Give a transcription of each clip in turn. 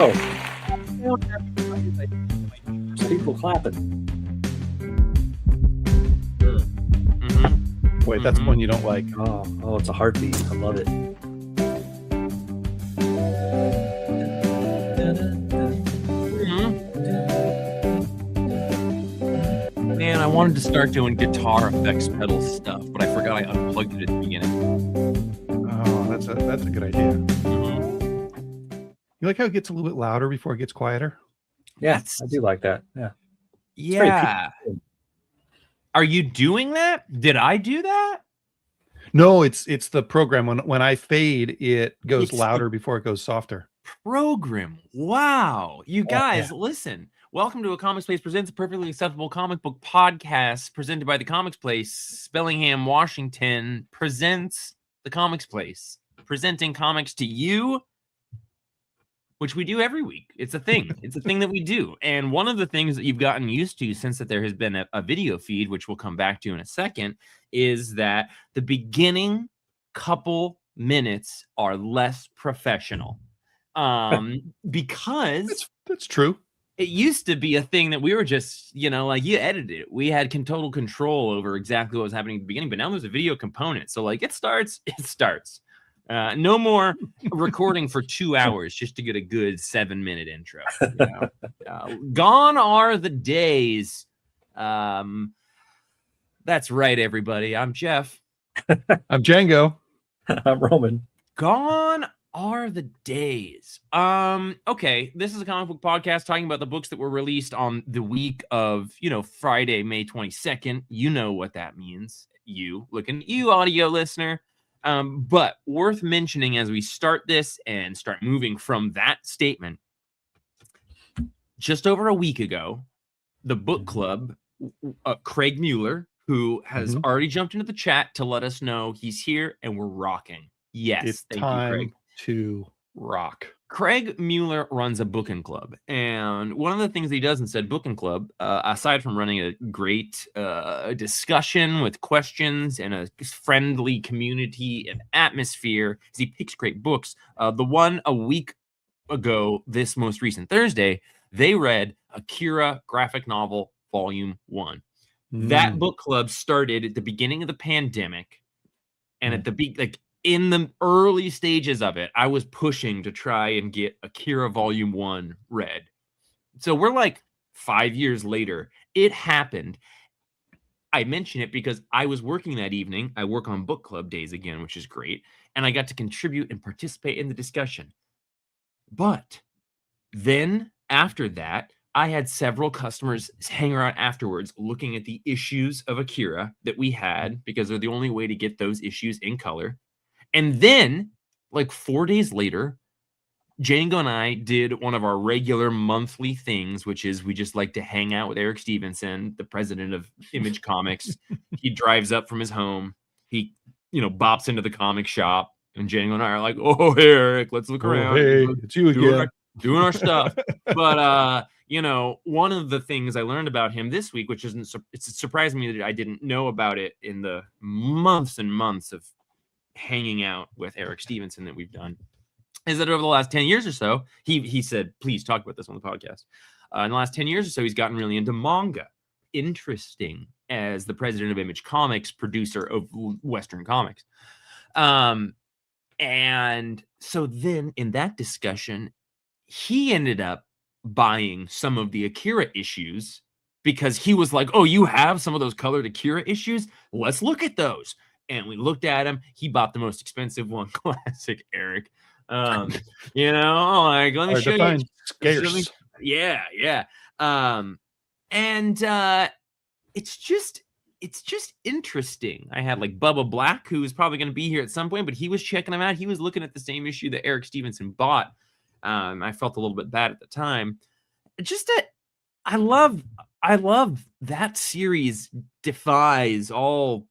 People clapping. Wait, that's one you don't like. Oh, it's a heartbeat. I love it. Man, I wanted to start doing guitar effects pedal stuff, but I forgot I unplugged it at the beginning. Oh, that's a good idea. You like how it gets a little bit louder before it gets quieter? Yes, I do like that. Yeah. Yeah. Are you doing that? Did I do that? No, it's the program. When I fade, it goes louder before it goes softer. Program. Wow. You guys, yeah. Listen. Welcome to A Comics Place Presents, a perfectly acceptable comic book podcast presented by The Comics Place. Bellingham, Washington presents The Comics Place, presenting comics to you, which we do every week. It's a thing. It's a thing that we do. And one of the things that you've gotten used to since that there has been a video feed, which we'll come back to in a second, is that the beginning couple minutes are less professional. Because that's true. It used to be a thing that we were just, like you edited it. We had total control over exactly what was happening at the beginning, but now there's a video component. So like it starts. No more recording for 2 hours just to get a good 7-minute intro. Gone are the days. That's right, everybody. I'm Jeff. I'm Django. I'm Roman. Gone are the days. Okay, this is a comic book podcast talking about the books that were released on the week of, Friday, May 22nd. You know what that means. Looking at you, audio listener. But worth mentioning as we start this and start moving from that statement, just over a week ago, the book club, Craig Mueller, who has already jumped into the chat to let us know he's here and we're rocking. Yes, it's thank time you, Craig. to rock. Craig Mueller runs a booking club, and one of the things that he does in said booking club, aside from running a great discussion with questions and a friendly community and atmosphere, is he picks great books. The one a week ago, this most recent Thursday, they read Akira graphic novel Volume 1. That book club started at the beginning of the pandemic, and at the in the early stages of it, I was pushing to try and get Akira Volume 1 read. So we're like 5 years later. It happened. I mention it because I was working that evening. I work on book club days again, which is great. And I got to contribute and participate in the discussion. But then after that, I had several customers hang around afterwards looking at the issues of Akira that we had, because they're the only way to get those issues in color. And then, like 4 days later, Django and I did one of our regular monthly things, which is we just like to hang out with Eric Stevenson, the president of Image Comics. He drives up from his home. He, bops into the comic shop. And Django and I are like, oh, hey, Eric, let's look around. Hey, it's you again. Doing our stuff. But, one of the things I learned about him this week, which it's surprised me that I didn't know about it in the months and months of hanging out with Eric Stevenson that we've done, is that over the last 10 years or so, he said, please talk about this on the podcast. In the last 10 years or so, he's gotten really into manga. Interesting, as the president of Image Comics, producer of Western comics. And so then in that discussion, he ended up buying some of the Akira issues because he was like, oh, you have some of those colored Akira issues? Let's look at those. And we looked at him. He bought the most expensive one. Classic Eric. Let me show you. Scarce. Yeah. It's just interesting. I had like Bubba Black, who is probably going to be here at some point, but he was checking them out. He was looking at the same issue that Eric Stevenson bought. I felt a little bit bad at the time. Just that I love that series defies all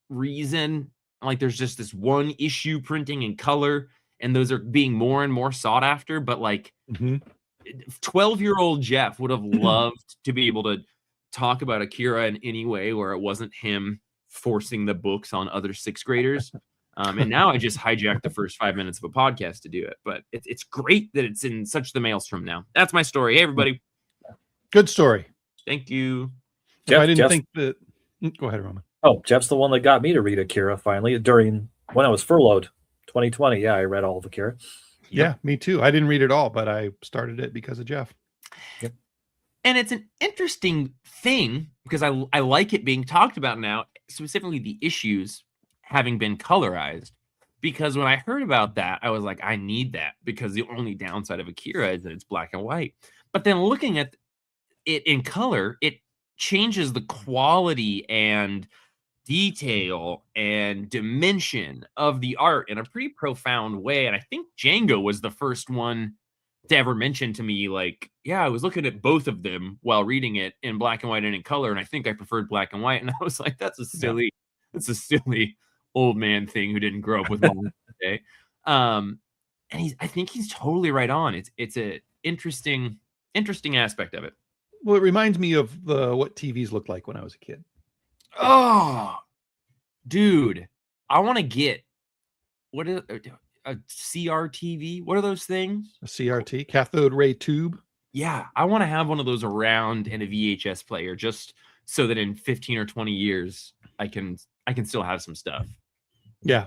reason. Like there's just this one issue printing in color, and those are being more and more sought after. But like 12-year-old Jeff would have loved to be able to talk about Akira in any way where it wasn't him forcing the books on other sixth graders. And now I just hijack the first 5 minutes of a podcast to do it. But it's great that it's in such the maelstrom now. That's my story. Hey, everybody. Good story. Thank you. If I didn't Jeff's- think that. Go ahead, Roman. Oh, Jeff's the one that got me to read Akira finally during when I was furloughed, 2020. Yeah, I read all of Akira. Yeah, me too. I didn't read it all, but I started it because of Jeff. And it's an interesting thing because I like it being talked about now, specifically the issues having been colorized. Because when I heard about that, I was like, I need that, because the only downside of Akira is that it's black and white. But then looking at it in color, it changes the quality and detail and dimension of the art in a pretty profound way. And I think Django was the first one to ever mention to me, like, yeah, I was looking at both of them while reading it in black and white and in color, and I think I preferred black and white. And I was like, that's a silly old man thing who didn't grow up with manga today. And I think he's totally right on. It's a interesting aspect of it. Well, it reminds me of what TVs looked like when I was a kid. Oh, dude, I want to get what is a CRTV? What are those things? A CRT, cathode ray tube. Yeah, I want to have one of those around and a VHS player, just so that in 15 or 20 years I can still have some stuff. Yeah.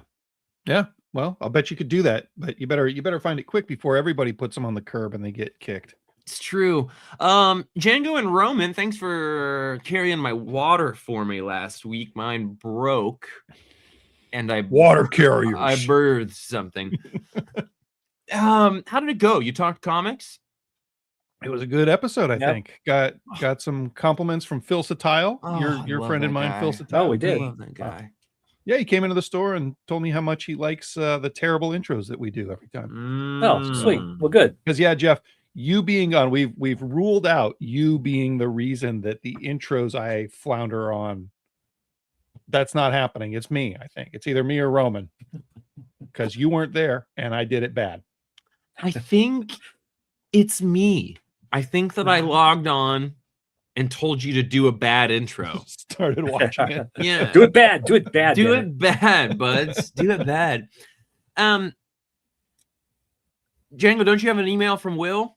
Well, I'll bet you could do that, but you better find it quick before everybody puts them on the curb and they get kicked. It's true. Django and Roman, thanks for carrying my water for me last week. Mine broke, and Water carriers. I birthed something. How did it go? You talked comics? It was a good episode, I Yep. think. Got some compliments from Phil Satile, Oh, your I friend love and that mine, guy. Phil Satile. Oh, we I did. love that guy. Yeah, he came into the store and told me how much he likes the terrible intros that we do every time. Oh, sweet. Mm. Well, good. Because yeah, Jeff, you being on, we've ruled out you being the reason that the intros I flounder on. That's not happening. It's me. I think it's either me or Roman, because you weren't there and I did it bad. I think it's me. I think that I logged on and told you to do a bad intro. Started watching it. Yeah. Do it bad. Do it bad. Do damn it bad, buds. Do it bad. Django, don't you have an email from Will?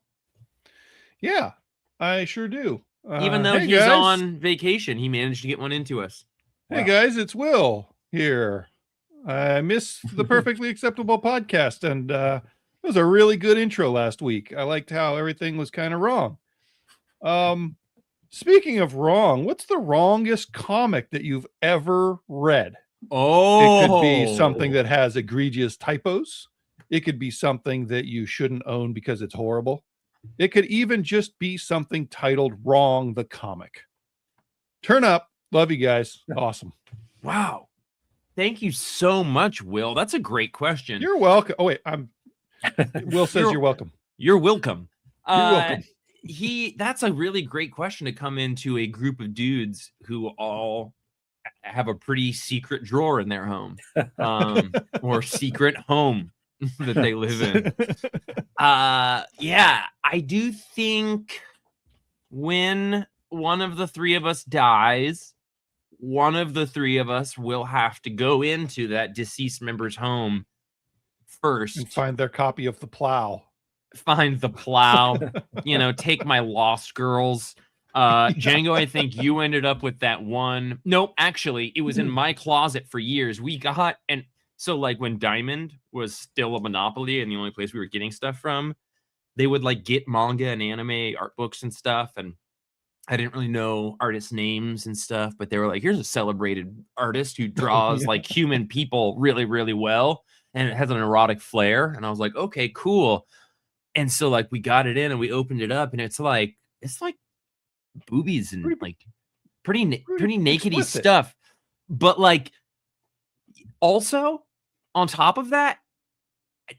Yeah, I sure do. Even though hey he's guys. on vacation, he managed to get one into us. Hey Wow. guys, it's Will here. I miss the Perfectly Acceptable podcast, and it was a really good intro last week. I liked how everything was kind of wrong. Speaking of wrong, what's the wrongest comic that you've ever read? Oh, It could be something that has egregious typos. It could be something that you shouldn't own because it's horrible. It could even just be something titled Wrong the Comic. Turn up. Love you guys. Awesome. Wow. Thank you so much, Will. That's a great question. You're welcome. Oh, wait. Will says you're welcome. You're welcome. You're welcome. That's a really great question to come into a group of dudes who all have a pretty secret drawer in their home, or secret home that they live in. Yeah, I do think when one of the three of us dies, one of the three of us will have to go into that deceased member's home first, And find their copy of The Plow. find the plow, take my Lost Girls. Django, I think you ended up with that one. Nope, actually, it was in my closet for years. And so like when Diamond was still a monopoly and the only place we were getting stuff from, they would like get manga and anime art books and stuff. And I didn't really know artists' names and stuff, but they were like, here's a celebrated artist who draws like human people really, really well. And it has an erotic flair. And I was like, okay, cool. And so like we got it in and we opened it up and it's like boobies and like pretty nakedy explicit. stuff. But like also on top of that,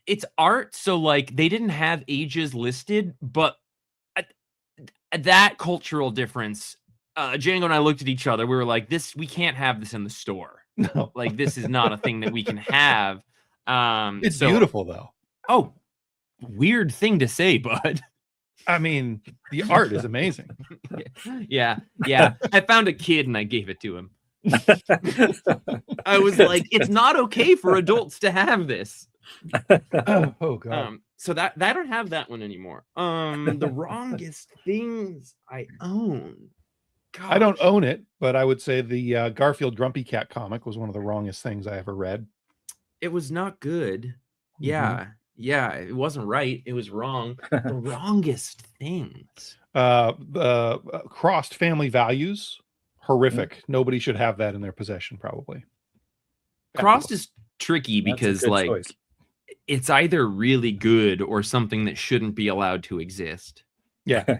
it's art. So like they didn't have ages listed, but that cultural difference, Django and I looked at each other. We were like, we can't have this in the store. No. Like this is not a thing that we can have. It's beautiful, though. Oh, weird thing to say, bud. I mean, the art is amazing. Yeah. I found a kid and I gave it to him. I was like, it's not okay for adults to have this. Oh god. So that I don't have that one anymore. The wrongest things I own. I don't Gosh. own it, but I would say the Garfield Grumpy Cat comic was one of the wrongest things I ever read. It was not good. Mhm. Yeah, it wasn't right. It was wrong. The wrongest things. Crossed family values, horrific. Nobody should have that in their possession, probably. Crossed is tricky That's a because good like choice. it's either really good or something that shouldn't be allowed to exist. Yeah.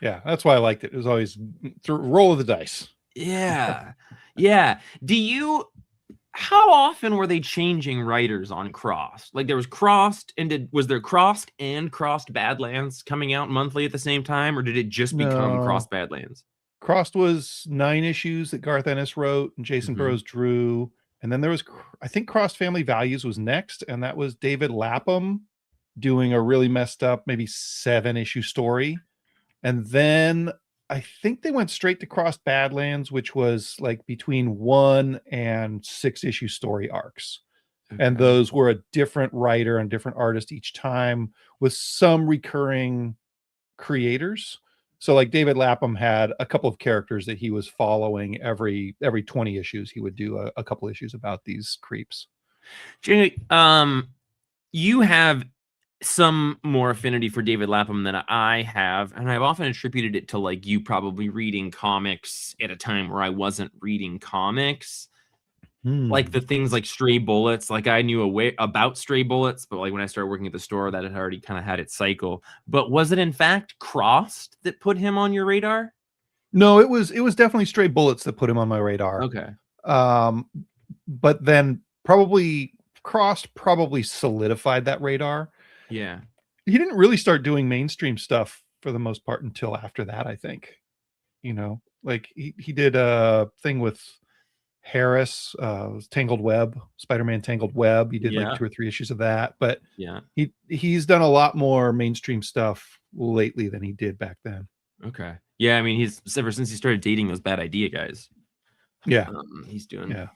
Yeah, that's why I liked it. It was always roll of the dice. Yeah. Yeah. How often were they changing writers on Crossed? Like there was Crossed and was there Crossed and Crossed Badlands coming out monthly at the same time, or did it just become No. Crossed Badlands? Crossed was 9 issues that Garth Ennis wrote and Jason Burroughs drew. And then there was, I think Crossed Family Values was next. And that was David Lapham doing a really messed up, maybe 7-issue story. And then I think they went straight to Crossed Badlands, which was like between 1 and 6-issue story arcs. Okay. And those were a different writer and different artist each time with some recurring creators. So like David Lapham had a couple of characters that he was following every 20 issues. He would do a couple issues about these creeps. Jamie, you have some more affinity for David Lapham than I have, and I've often attributed it to like you probably reading comics at a time where I wasn't reading comics. Like the things like Stray Bullets, like I knew about Stray Bullets, but like when I started working at the store, that had already kind of had its cycle. But was it in fact Crossed that put him on your radar? No, it was definitely Stray Bullets that put him on my radar. Okay. But then probably Crossed probably solidified that radar. Yeah. He didn't really start doing mainstream stuff for the most part until after that, I think. You know, like he did a thing with Harris, Tangled Web, Spider-Man Tangled Web. He did like 2 or 3 issues of that, but yeah, he's done a lot more mainstream stuff lately than he did back then. Okay. Yeah, I mean, he's ever since he started dating those Bad Idea guys. Yeah. He's doing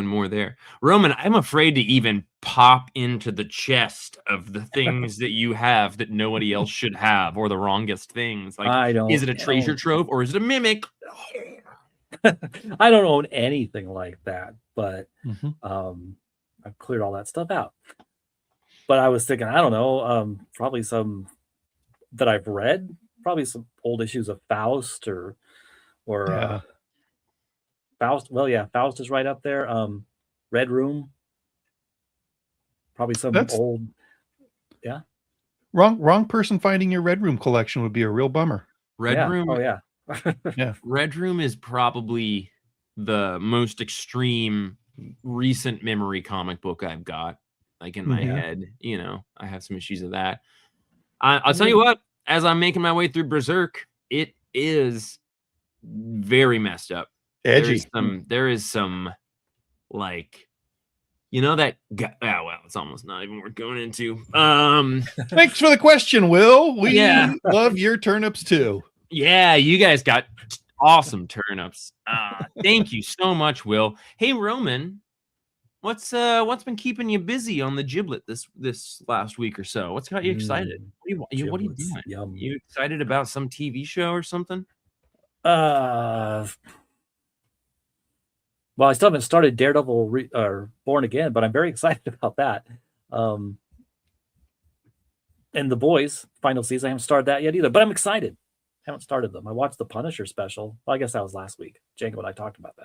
more there. Roman, I'm afraid to even pop into the chest of the things that you have that nobody else should have, or the wrongest things. Like, is it a treasure trove or is it a mimic? I don't own anything like that, but I've cleared all that stuff out. But I was thinking, I don't know, probably some that I've read, probably some old issues of Faust or Faust. Well, yeah, Faust is right up there. Red Room, probably some old. Yeah. Wrong person finding your Red Room collection would be a real bummer. Red Room. Oh yeah. Yeah. Red Room is probably the most extreme recent memory comic book I've got, like in my head. You know, I have some issues of that. I'll tell you what, as I'm making my way through Berserk, it is very messed up. Edgy. There is some like, you know, that well, it's almost not even worth going into. Thanks for the question, Will. We love your turnips too. Yeah, you guys got awesome turnips. Thank you so much, Will. Hey, Roman, what's been keeping you busy on the Giblet this last week or so? What's got you excited? What are you doing? Yum. You excited about some TV show or something? Well, I still haven't started Daredevil or Born Again, but I'm very excited about that. And The Boys final season, I haven't started that yet either, but I'm excited. Haven't started them. I watched the Punisher special. Well, I guess that was last week. Django and I talked about that.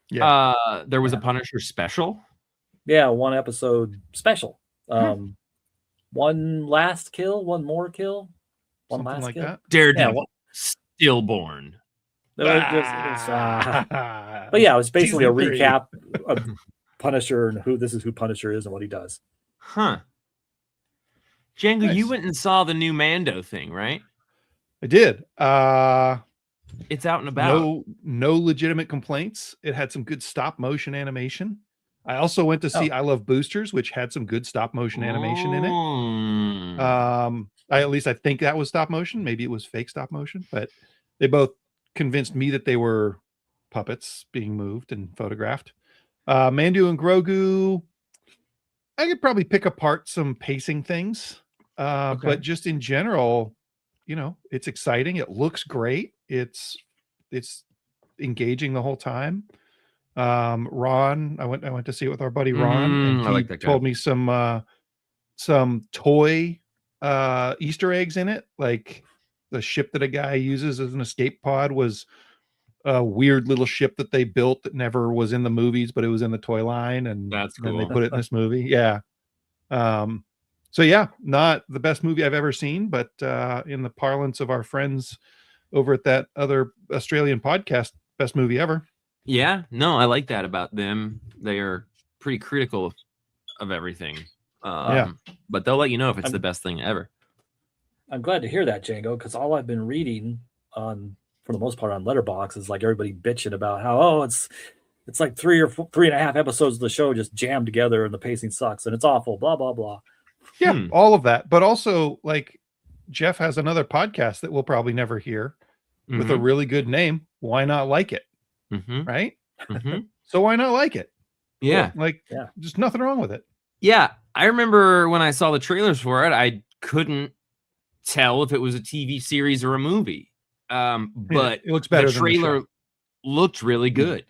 Yeah. There was a Punisher special. Yeah, 1 episode special. One last kill, one more kill, one Something last like kill. that. Daredevil, stillborn. But yeah, it was basically a recap of Punisher and who Punisher is and what he does. Huh. Django, Nice. you went and saw the new Mando thing, right? I did. It's out and about. No legitimate complaints. It had some good stop motion animation. I also went to see I Love Boosters, which had some good stop motion animation in it. At least I think that was stop motion. Maybe it was fake stop motion, but they both convinced me that they were puppets being moved and photographed. Mandu and Grogu, I could probably pick apart some pacing things, but just in general, it's exciting. It looks great. It's engaging the whole time. Ron, I went to see it with our buddy Ron, and I he like that guy. told me some toy Easter eggs in it, like the ship that a guy uses as an escape pod was a weird little ship that they built that never was in the movies, but it was in the toy line, and That's then they cool. put it in this movie. Yeah. So yeah, not the best movie I've ever seen, but in the parlance of our friends over at that other Australian podcast, best movie ever. Yeah, no, I like that about them. They are pretty critical of everything. But they'll let you know if it's the best thing ever. I'm glad to hear that, Django, because all I've been reading for the most part on Letterboxd is like everybody bitching about how it's like 3.5 episodes of the show just jammed together and the pacing sucks and it's awful, blah blah blah. Yeah, all of that, but also like Jeff has another podcast that we'll probably never hear with a really good name. Why not like it? Right? So why not like it? Yeah. Just nothing wrong with it. Yeah. I remember when I saw the trailers for it, I couldn't tell if it was a TV series or a movie. But it looks better. The trailer looked really good.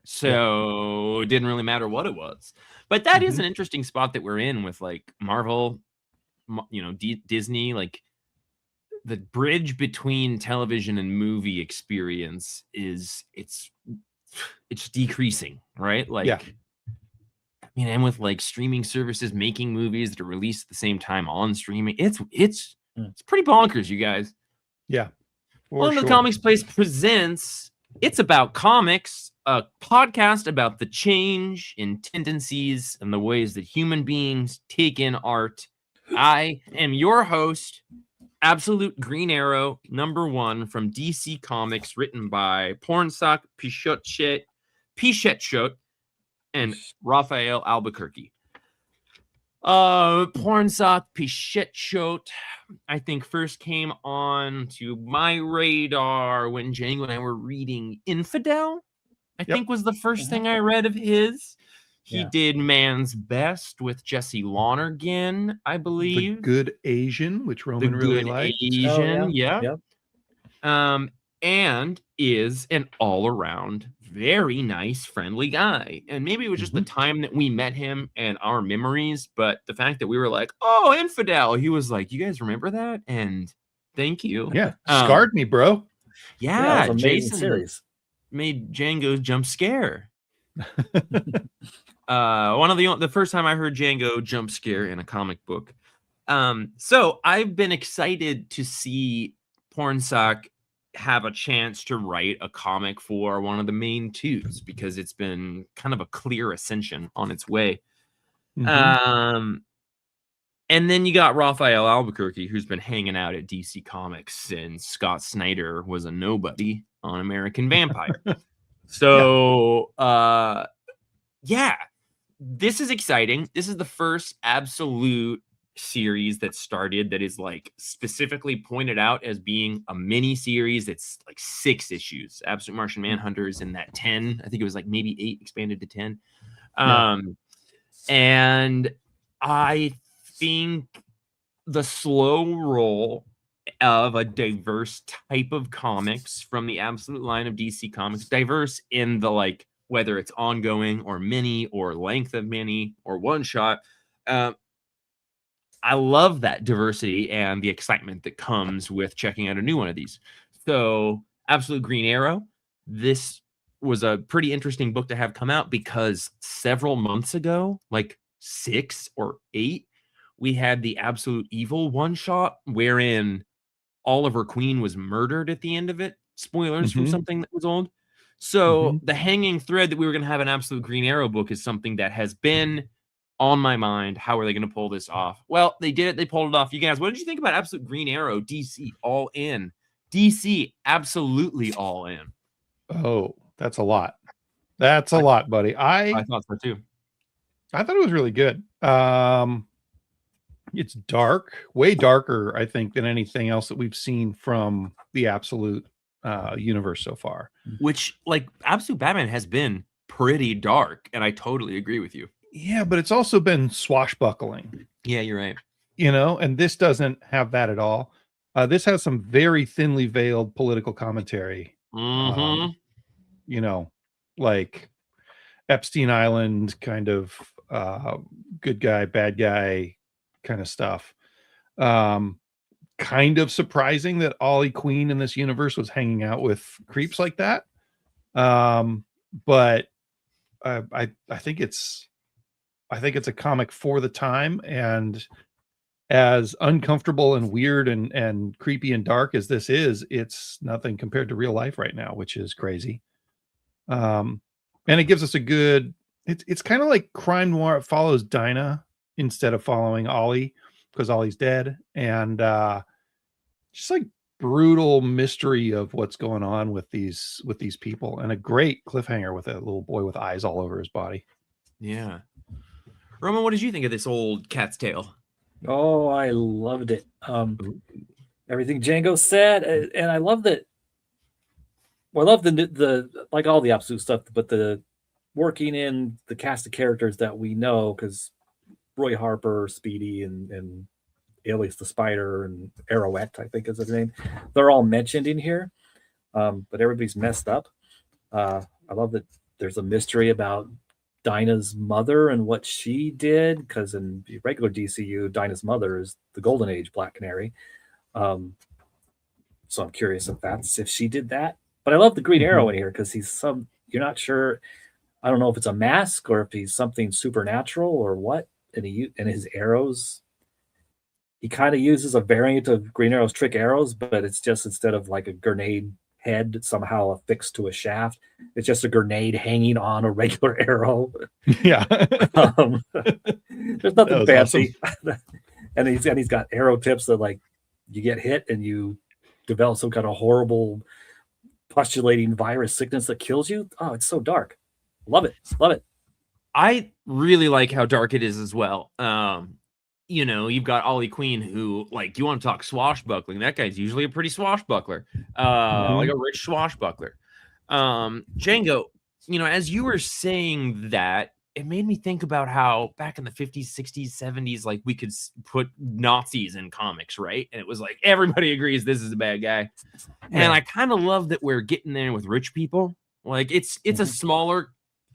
So it didn't really matter what it was. But that is an interesting spot that we're in with like Marvel, Disney, like the bridge between television and movie experience it's decreasing, right? Like, I mean, and with like streaming services making movies that are released at the same time on streaming, it's pretty bonkers, you guys. Yeah. One of the Comics Place presents It's About Comics, a podcast about the change in tendencies and the ways that human beings take in art. I am your host, Absolute Green Arrow #1 from DC Comics, written by Pornsak Pichetshote and Raphael Albuquerque. Pornsak Pichetshote, I think, first came on to my radar when Django and I were reading Infidel. I think was the first thing I read of his. He did Man's Best with Jesse Lonergan, I believe. The Good Asian, which Roman really liked. Asian, and is an all-around very nice, friendly guy. And maybe it was just the time that we met him and our memories, but the fact that we were like, oh, Infidel, he was like, you guys remember that? And thank you. Yeah, scarred me, bro. Yeah, Jason series made Django's jump scare. One of the first time I heard Django jump scare in a comic book. So I've been excited to see Pornsak have a chance to write a comic for one of the main twos, because it's been kind of a clear ascension on its way. And then you got Raphael Albuquerque, who's been hanging out at DC Comics since Scott Snyder was a nobody on American Vampire. So this is exciting. This is the first Absolute series that started that is like specifically pointed out as being a mini series. It's like 6 issues. Absolute Martian Manhunter is in that 10. I think it was like maybe 8 expanded to 10. And I think the slow roll of a diverse type of comics from the Absolute line of DC Comics, diverse in the like whether it's ongoing or mini or length of mini or one shot. I love that diversity and the excitement that comes with checking out a new one of these. So Absolute Green Arrow, this was a pretty interesting book to have come out because several months ago, like 6 or 8, we had the Absolute Evil one shot wherein Oliver Queen was murdered at the end of it. Spoilers from something that was old. So the hanging thread that we were going to have an Absolute Green Arrow book is something that has been on my mind. How are they going to pull this off? Well, they did it. They pulled it off. You guys, what did you think about Absolute Green Arrow? DC all in. DC absolutely all in. Oh, that's a lot. That's a lot, buddy. I thought so too. I thought it was really good. It's dark, way darker, I think, than anything else that we've seen from the Absolute universe so far. Which, like, Absolute Batman has been pretty dark, and I totally agree with you. Yeah, but it's also been swashbuckling. Yeah, you're right. And this doesn't have that at all. This has some very thinly veiled political commentary. Like Epstein Island kind of good guy, bad guy kind of stuff. Kind of surprising that Ollie Queen in this universe was hanging out with creeps like that. But I think it's a comic for the time, and as uncomfortable and weird and creepy and dark as this is, it's nothing compared to real life right now, which is crazy. And it gives us a good, it's kind of like crime noir. It follows Dinah instead of following Ollie, because Ollie's dead, and just like brutal mystery of what's going on with these people, and a great cliffhanger with a little boy with eyes all over his body. Yeah. Roman, what did you think of this old Cat's Tale? Oh, I loved it. Everything Django said, and I love that. Well, I love the like all the Absolute stuff, but the working in the cast of characters that we know, because Roy Harper, Speedy, and Alias the Spider, and Arrowette, I think is his name. They're all mentioned in here, but everybody's messed up. I love that there's a mystery about Dinah's mother and what she did, because in the regular DCU, Dinah's mother is the Golden Age Black Canary. So I'm curious if she did that. But I love the Green Arrow in here, because you're not sure. I don't know if it's a mask or if he's something supernatural or what. And his arrows, he kind of uses a variant of Green Arrow's trick arrows, but it's just, instead of like a grenade head somehow affixed to a shaft, it's just a grenade hanging on a regular arrow. Yeah. There's nothing fancy. Awesome. and he's got arrow tips that, like, you get hit and you develop some kind of horrible postulating virus sickness that kills you. Oh, it's so dark. Love it. I really like how dark it is as well. You've got Ollie Queen, who, like, you want to talk swashbuckling, that guy's usually a pretty swashbuckler, like a rich swashbuckler. Django, as you were saying that, it made me think about how back in the 50s, 60s, 70s, like, we could put Nazis in comics, right? And it was like, everybody agrees this is a bad guy. Yeah. And I kind of love that we're getting there with rich people. Like, it's a smaller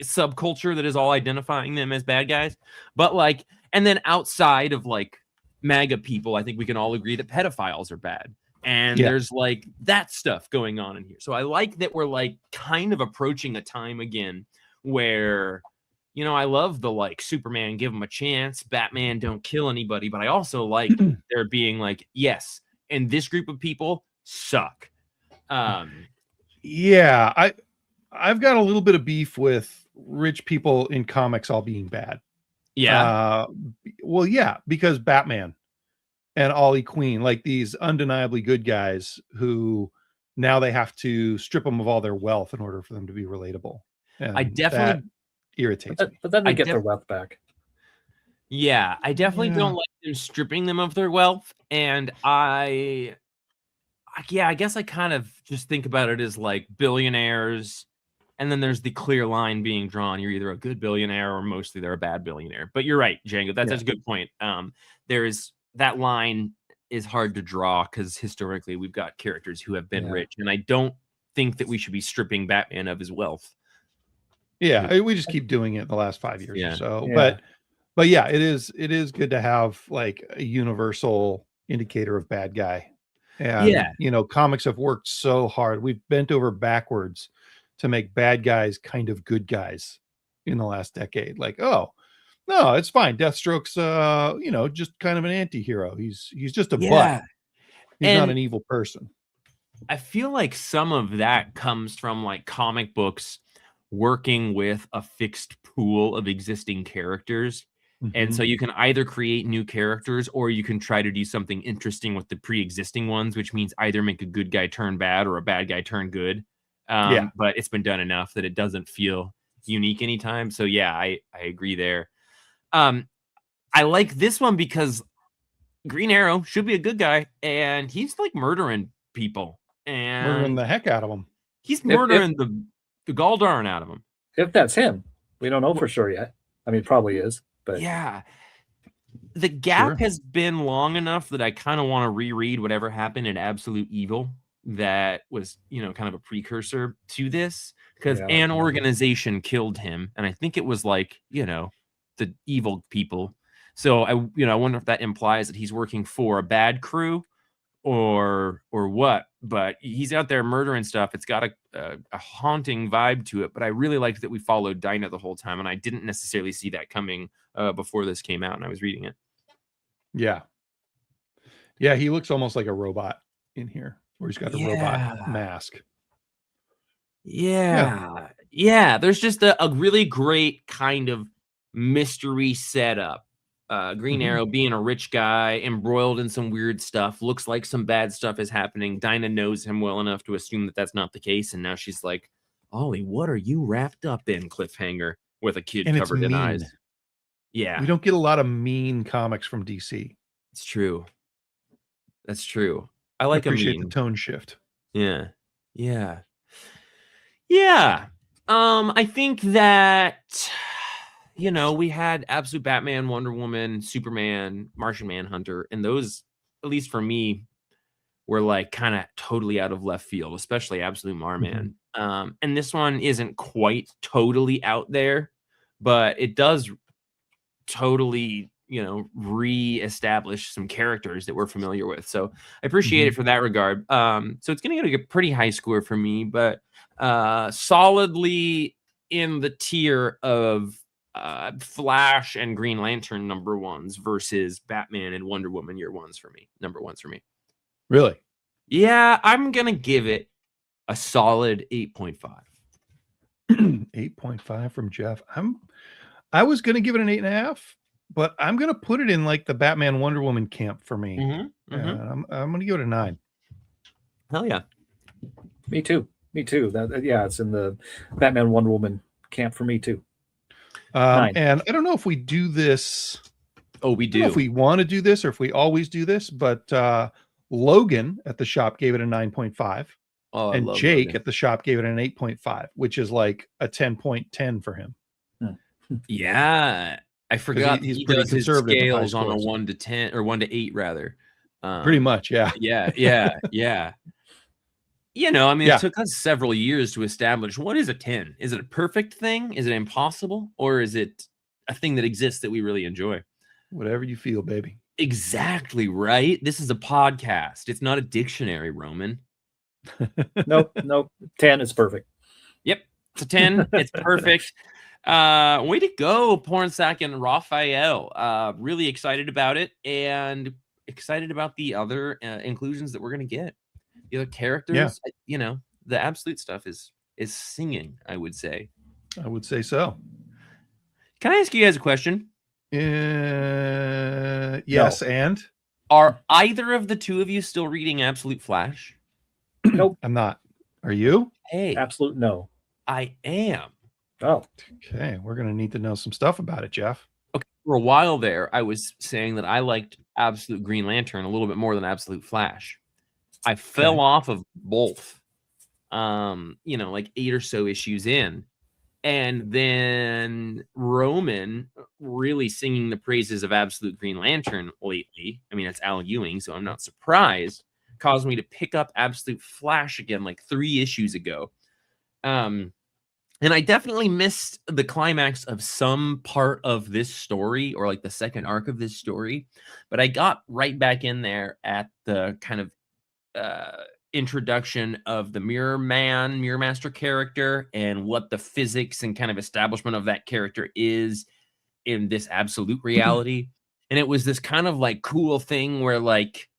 subculture that is all identifying them as bad guys. But, like, and then outside of, like, MAGA people, I think we can all agree that pedophiles are bad. And there's, like, that stuff going on in here. So I like that we're, like, kind of approaching a time again where, I love the, like, Superman, give him a chance, Batman, don't kill anybody. But I also like there being, like, yes, and this group of people suck. Yeah, I've got a little bit of beef with rich people in comics all being bad. Yeah. Well, yeah, because Batman and Ollie Queen, like, these undeniably good guys who now they have to strip them of all their wealth in order for them to be relatable. And I definitely irritates me. But then they get their wealth back. Yeah, I definitely don't like them stripping them of their wealth. And I guess I kind of just think about it as, like, billionaires. And then there's the clear line being drawn. You're either a good billionaire or mostly they're a bad billionaire. But you're right, Django. That's a good point. That line is hard to draw because historically we've got characters who have been rich. And I don't think that we should be stripping Batman of his wealth. Yeah, we just keep doing it the last 5 years or so. Yeah. But yeah, it is good to have, like, a universal indicator of bad guy. And comics have worked so hard. We've bent over backwards to make bad guys kind of good guys in the last decade. Like, oh, no, it's fine. Deathstroke's just kind of an anti-hero. He's just a butt. He's not an evil person. I feel like some of that comes from, like, comic books working with a fixed pool of existing characters. And so you can either create new characters or you can try to do something interesting with the pre-existing ones, which means either make a good guy turn bad or a bad guy turn good. But it's been done enough that it doesn't feel unique anytime. So yeah, I agree there. I like this one because Green Arrow should be a good guy and he's, like, murdering people. Murdering and the heck out of him. he's murdering the gall darn out of him. If that's him, we don't know for sure yet. I mean, probably is, but yeah. The gap has been long enough that I kind of want to reread whatever happened in Absolute Evil that was, kind of a precursor to this, because an organization killed him, and I think it was like, the evil people. So I wonder if that implies that he's working for a bad crew or what, but he's out there murdering stuff. It's got a haunting vibe to it, but I really liked that we followed Dinah the whole time, and I didn't necessarily see that coming before this came out and I was reading it. Yeah, he looks almost like a robot in here, where he's got the robot mask. Yeah, there's just a really great kind of mystery setup. Green Arrow being a rich guy, embroiled in some weird stuff, looks like some bad stuff is happening. Dinah knows him well enough to assume that that's not the case, and now she's like, Ollie, what are you wrapped up in? Cliffhanger with a kid covered in eyes. Yeah. We don't get a lot of mean comics from DC. It's true. That's true. I like appreciate the tone shift. Yeah. I think that we had Absolute Batman, Wonder Woman, Superman, Martian Manhunter, and those, at least for me, were like kind of totally out of left field, especially Absolute Marman. And this one isn't quite totally out there, but it does totally, re-establish some characters that we're familiar with. So I appreciate it for that regard. So it's going to get a pretty high score for me, but solidly in the tier of Flash and Green Lantern number ones versus Batman and Wonder Woman number ones for me. Really? Yeah, I'm going to give it a solid 8.5. 8.5 from Jeff. I was going to give it an 8.5, but I'm going to put it in like the Batman Wonder Woman camp for me. I'm going to give it a 9. Hell yeah. Me too. It's in the Batman Wonder Woman camp for me too. 9. And I don't know if we do this. Oh, we do. I don't know if we want to do this or if we always do this, but Logan at the shop gave it a 9.5. Oh, and Jake at the shop gave it an 8.5, which is like a 10.10 for him. Yeah, I forgot he's he pretty does his conservative with high scales on a scores. 1 to 10 or 1 to 8 rather. Pretty much, yeah. Yeah. It took us several years to establish what is a 10. Is it a perfect thing? Is it impossible? Or is it a thing that exists that we really enjoy? Whatever you feel, baby. Exactly right. This is a podcast. It's not a dictionary, Roman. Nope. 10 is perfect. Yep. It's a 10. It's perfect. Way to go, Pornsack and Raphael. Really excited about it and excited about the other inclusions that we're going to get. The other characters, the Absolute stuff is singing, I would say. I would say so. Can I ask you guys a question? Yes, no. And? Are either of the two of you still reading Absolute Flash? Nope. I'm not. Are you? Hey. Absolute no. I am. Oh. Okay. We're going to need to know some stuff about it, Jeff. Okay. For a while there, I was saying that I liked Absolute Green Lantern a little bit more than Absolute Flash. I fell off of both, like 8 or so issues in. And then Roman really singing the praises of Absolute Green Lantern lately. I mean, it's Al Ewing, so I'm not surprised. Caused me to pick up Absolute Flash again like 3 issues ago. And I definitely missed the climax of some part of this story or like the second arc of this story. But I got right back in there at the kind of introduction of the Mirror Master character and what the physics and kind of establishment of that character is in this absolute reality. And it was this kind of like cool thing where like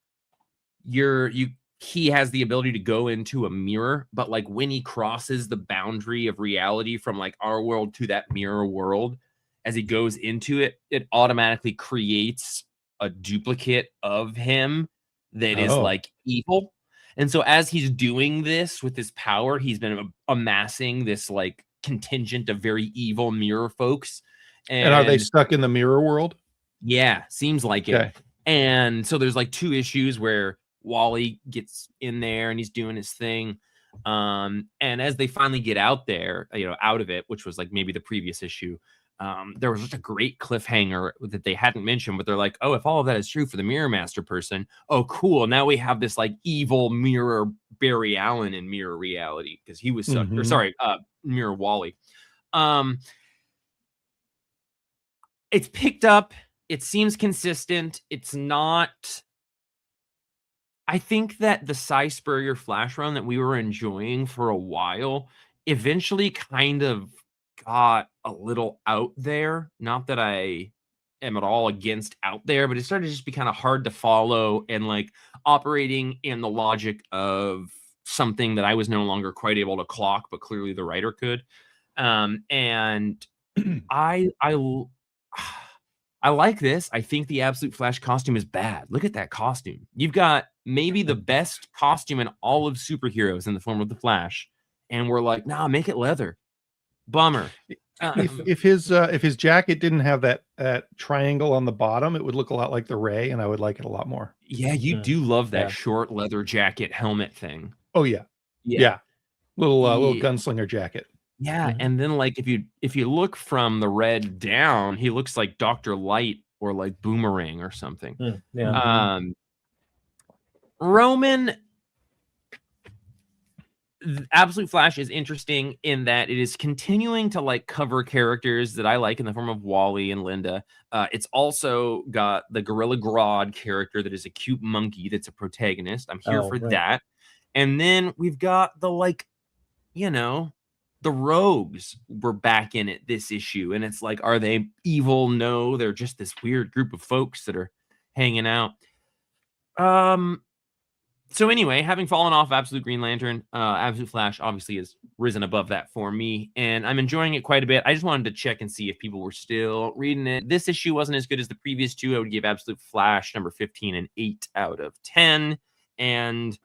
he has the ability to go into a mirror, but like when he crosses the boundary of reality from like our world to that mirror world, as he goes into it, it automatically creates a duplicate of him that is like evil. And so as he's doing this with his power, he's been amassing this like contingent of very evil mirror folks. And are they stuck in the mirror world? Yeah, seems like it. And so there's like 2 issues where Wally gets in there and he's doing his thing. And as they finally get out there, out of it, which was like maybe the previous issue, there was just a great cliffhanger that they hadn't mentioned, but they're like, oh, if all of that is true for the Mirror Master person, oh, cool. Now we have this like evil mirror Barry Allen in Mirror Reality because he was sucked. Or sorry, Mirror Wally. It's picked up. It seems consistent. It's not. I think that the Cy Spurrier Flash run that we were enjoying for a while eventually kind of got a little out there. Not that I am at all against out there, but it started to just be kind of hard to follow and like operating in the logic of something that I was no longer quite able to clock, but clearly the writer could. And I like this. I think the Absolute Flash costume is bad. Look at that costume. You've got maybe the best costume in all of superheroes in the form of the Flash, and we're like, nah, make it leather. Bummer. If his jacket didn't have that triangle on the bottom, it would look a lot like the Ray, and I would like it a lot more. Yeah, you do love that short leather jacket helmet thing. Oh yeah. Little gunslinger jacket. Yeah, and then like if you look from the red down, he looks like Dr. Light or like Boomerang or something. Roman, Absolute Flash is interesting in that it is continuing to like cover characters that I like in the form of Wally and Linda. It's also got the Gorilla Grodd character that is a cute monkey that's a protagonist. I'm here for that. And then we've got the like, the rogues were back in it this issue. And it's like, are they evil? No, they're just this weird group of folks that are hanging out. So anyway, having fallen off Absolute Green Lantern, Absolute Flash obviously has risen above that for me, and I'm enjoying it quite a bit. I just wanted to check and see if people were still reading it. This issue wasn't as good as the previous two. I would give Absolute Flash number 15 an 8 out of 10, and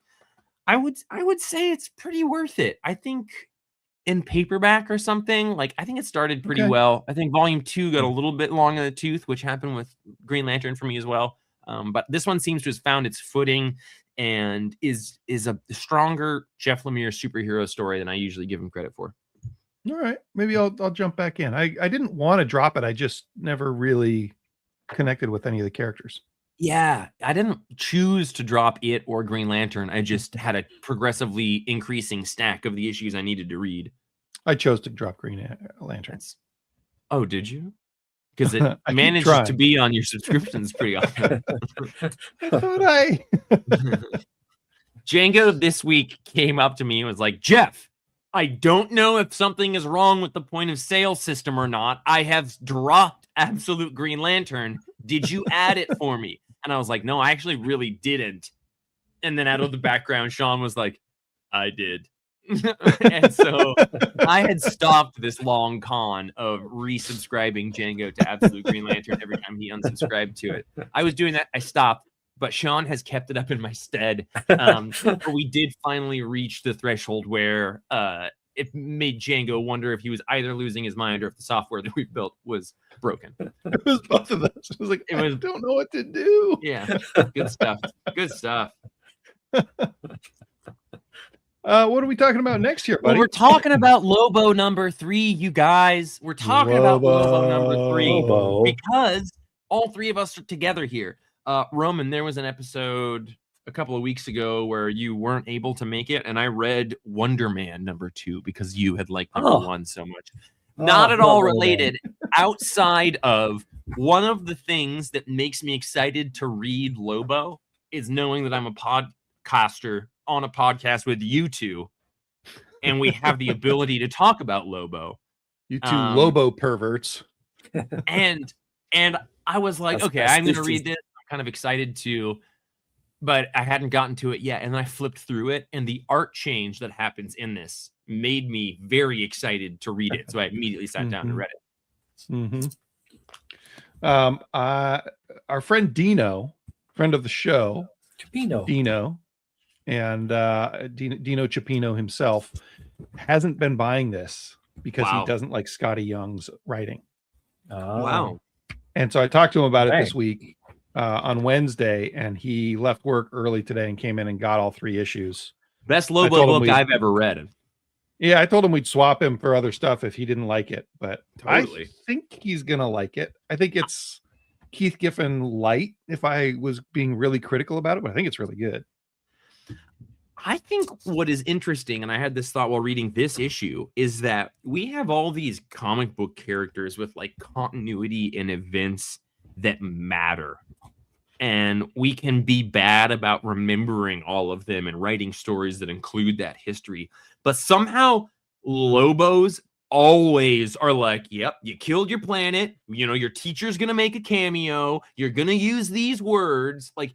I would say it's pretty worth it. I think in paperback or something, like I think it started pretty well. I think volume 2 got a little bit long in the tooth, which happened with Green Lantern for me as well. But this one seems to have found its footing and is a stronger Jeff Lemire superhero story than I usually give him credit for. All right, maybe I'll jump back in. I didn't want to drop it. I just never really connected with any of the characters. Yeah, I didn't choose to drop it or Green Lantern. I just had a progressively increasing stack of the issues I needed to read. I chose to drop Green Lantern. Oh, did you? Because it manages to be on your subscriptions pretty often. I thought Django this week came up to me and was like, Jeff, I don't know if something is wrong with the point of sale system or not. I have dropped Absolute Green Lantern. Did you add it for me? And I was like, no, I actually really didn't. And then out of the background, Sean was like, I did. And so I had stopped this long con of resubscribing Django to Absolute Green Lantern every time he unsubscribed to it. I was doing that. I stopped, but Sean has kept it up in my stead. We did finally reach the threshold where it made Django wonder if he was either losing his mind or if the software that we built was broken. It was both of those. It was like, I don't know what to do. Yeah, good stuff. Good stuff. What are we talking about next year, buddy? Well, we're talking about Lobo number 3, you guys. We're talking about Lobo number 3 because all three of us are together here. Roman, there was an episode a couple of weeks ago where you weren't able to make it, and I read Wonder Man number 2 because you had liked number 1 so much. Not at all related, outside of one of the things that makes me excited to read Lobo is knowing that I'm a podcaster on a podcast with you two, and we have the ability to talk about Lobo. You two Lobo perverts. And I was like, okay, I'm going to read this. I'm kind of excited to, but I hadn't gotten to it yet. And then I flipped through it, and the art change that happens in this made me very excited to read it. So I immediately sat down and read it. Our friend Dino, friend of the show, Dino, and Dino Chipino himself hasn't been buying this because he doesn't like Scotty Young's writing. Wow. And so I talked to him about it this week, on Wednesday, and he left work early today and came in and got all 3 issues. Best Lobo book I've ever read. Yeah, I told him we'd swap him for other stuff if he didn't like it, but Totally. I think he's gonna like it. I think it's Keith Giffen light, if I was being really critical about it, but I think it's really good. I think what is interesting, and I had this thought while reading this issue, is that we have all these comic book characters with like continuity and events that matter. And we can be bad about remembering all of them and writing stories that include that history. But somehow Lobos always are like, yep, you killed your planet. You know, your teacher's going to make a cameo. You're going to use these words. Like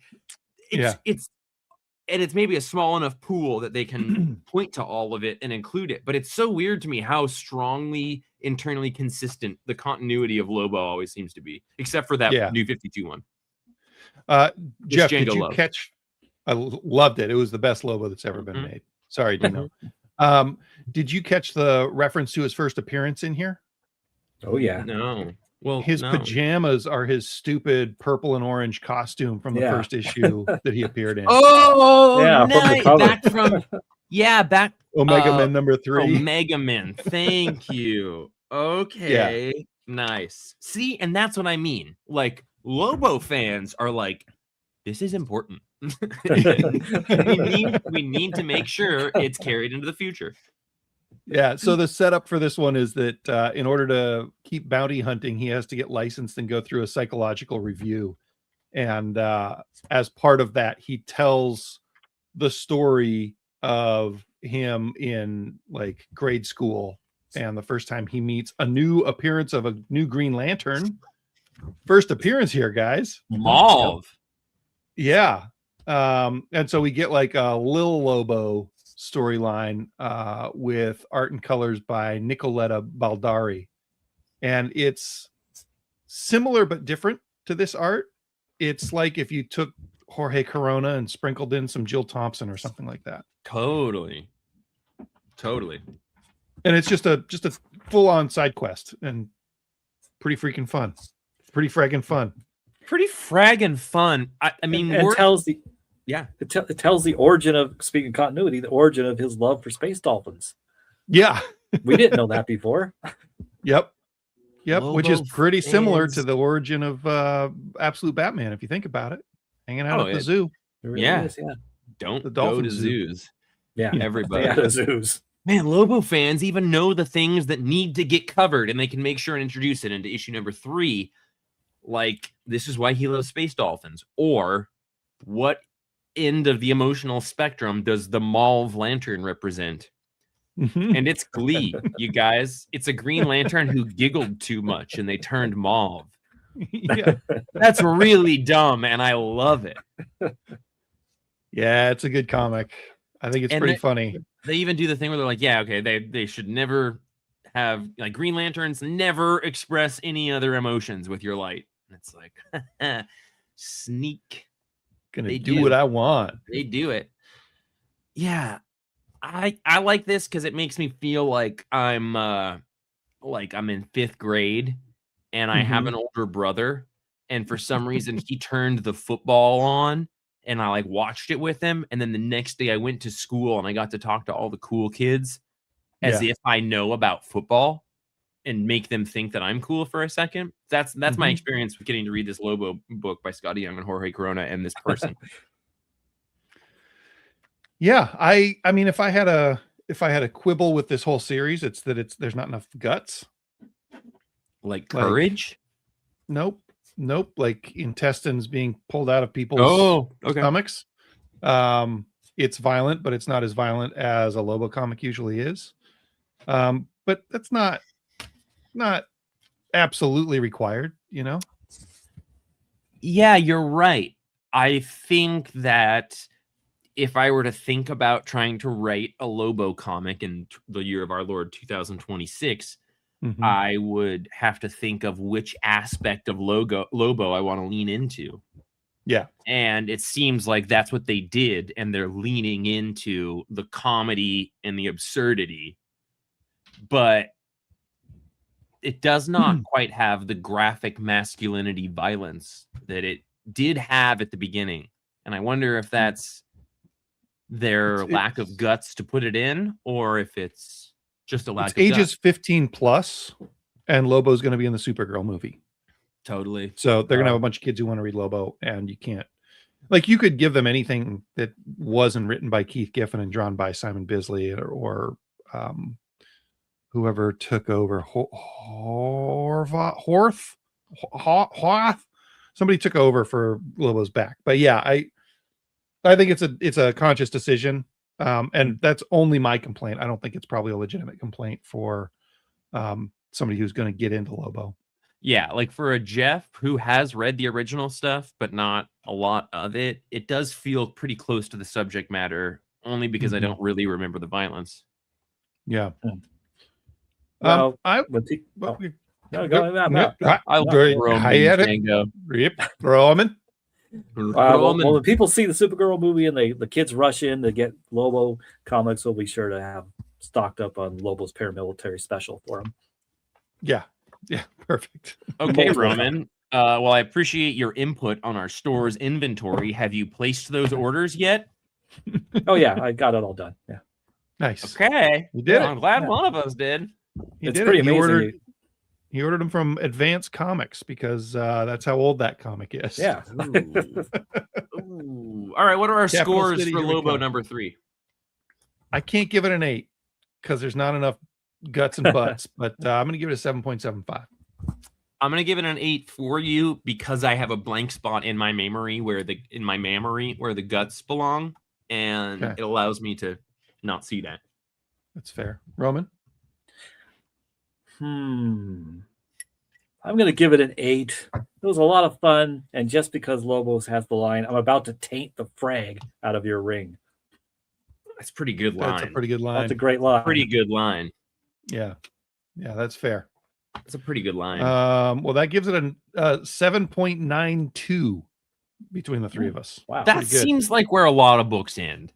it's maybe a small enough pool that they can point to all of it and include it. But it's so weird to me how strongly internally consistent the continuity of Lobo always seems to be, except for that New 52 one. Jeff, did you catch? I loved it. It was the best Lobo that's ever been made. Sorry, Dino. Did you catch the reference to his first appearance in here? Oh yeah. No. Well, his pajamas are his stupid purple and orange costume from the first issue that he appeared in. Oh, yeah, nice. Back from back Omega Men #3. Omega Men. Thank you. Okay. Nice. See, and that's what I mean. Like Lobo fans are like, this is important. we need to make sure it's carried into the future. Yeah, so the setup for this one is that in order to keep bounty hunting, he has to get licensed and go through a psychological review. And as part of that, he tells the story of him in like grade school and the first time he meets a new appearance of a new Green Lantern. First appearance here, guys. Mauve. Yeah. And so we get like a Lil Lobo storyline with art and colors by Nicoletta Baldari, and it's similar but different to this art. It's like if you took Jorge Corona and sprinkled in some Jill Thompson or something like that. Totally. And it's just a full-on side quest and pretty freaking fun. Pretty fragging fun. I mean, it tells the it tells the origin of, speaking of continuity, the origin of his love for space dolphins. Yeah. We didn't know that before. Yep. Lobo, which is pretty similar to the origin of Absolute Batman, if you think about it. Hanging out at the zoo. Really is, Don't the dolphin go to zoos. Yeah. Everybody. Stay out of zoos. Man, Lobo fans even know the things that need to get covered, and they can make sure and introduce it into issue number 3. Like, this is why he loves space dolphins. Or what end of the emotional spectrum does the Mauve Lantern represent? And it's Glee, you guys. It's a Green Lantern who giggled too much and they turned mauve. Yeah. That's really dumb, and I love it. Yeah, it's a good comic. I think it's pretty funny. They even do the thing where they're like, yeah, okay, they should never have, like, Green Lanterns never express any other emotions with your light. And it's like, sneak. Gonna do what I want. They do it. Yeah. I like this because it makes me feel like I'm in 5th grade and I have an older brother, and for some reason he turned the football on and I like watched it with him, and then the next day I went to school and I got to talk to all the cool kids as if I know about football and make them think that I'm cool for a second. That's my experience with getting to read this Lobo book by Scotty Young and Jorge Corona and this person. Yeah, I mean, if I had a quibble with this whole series, it's that there's not enough guts. Like courage? Nope. Like intestines being pulled out of people's stomachs. It's violent, but it's not as violent as a Lobo comic usually is. But that's not absolutely required, you know? Yeah, you're right. I think that if I were to think about trying to write a Lobo comic in the year of our Lord 2026, I would have to think of which aspect of Lobo I want to lean into. Yeah. And it seems like that's what they did, and they're leaning into the comedy and the absurdity. But it does not quite have the graphic masculinity violence that it did have at the beginning, and I wonder if that's their lack of guts to put it in, or if it's just a lack of ages guts. 15 plus, and Lobo's going to be in the Supergirl movie. Totally. So they're going to have a bunch of kids who want to read Lobo, and you can't. Like, you could give them anything that wasn't written by Keith Giffen and drawn by Simon Bisley or whoever took over. Horth? Somebody took over for Lobo's back. But yeah, I think it's a conscious decision. And that's only my complaint. I don't think it's probably a legitimate complaint for somebody who's going to get into Lobo. Yeah, like for a Jeff who has read the original stuff, but not a lot of it, it does feel pretty close to the subject matter, only because I don't really remember the violence. Yeah. Well, I no, go love Django. Roman. Well, when people see the Supergirl movie and the kids rush in to get Lobo comics, we'll be sure to have stocked up on Lobo's paramilitary special for them. Yeah, perfect. Okay, Roman. Well, I appreciate your input on our store's inventory. Have you placed those orders yet? Oh yeah, I got it all done. Yeah. Nice. Okay. You did it. I'm glad one of us did. It's pretty amazing. He ordered them from Advance Comics because that's how old that comic is. Yeah. Ooh. All right. What are our Capital scores City, for here we Lobo go. number 3? I can't give it an 8 because there's not enough guts and butts, but I'm going to give it a 7.75. I'm going to give it an 8 for you because I have a blank spot in my memory where the guts belong, and it allows me to not see that. That's fair. Roman? I'm going to give it an 8. It was a lot of fun, and just because Lobos has the line, "I'm about to taint the frag out of your ring." That's a pretty good line. That's a pretty good line. That's a great line. Pretty good line. Yeah, that's fair. That's a pretty good line. Well, that gives it a 7.92 between the three of us. Wow, that seems like where a lot of books end.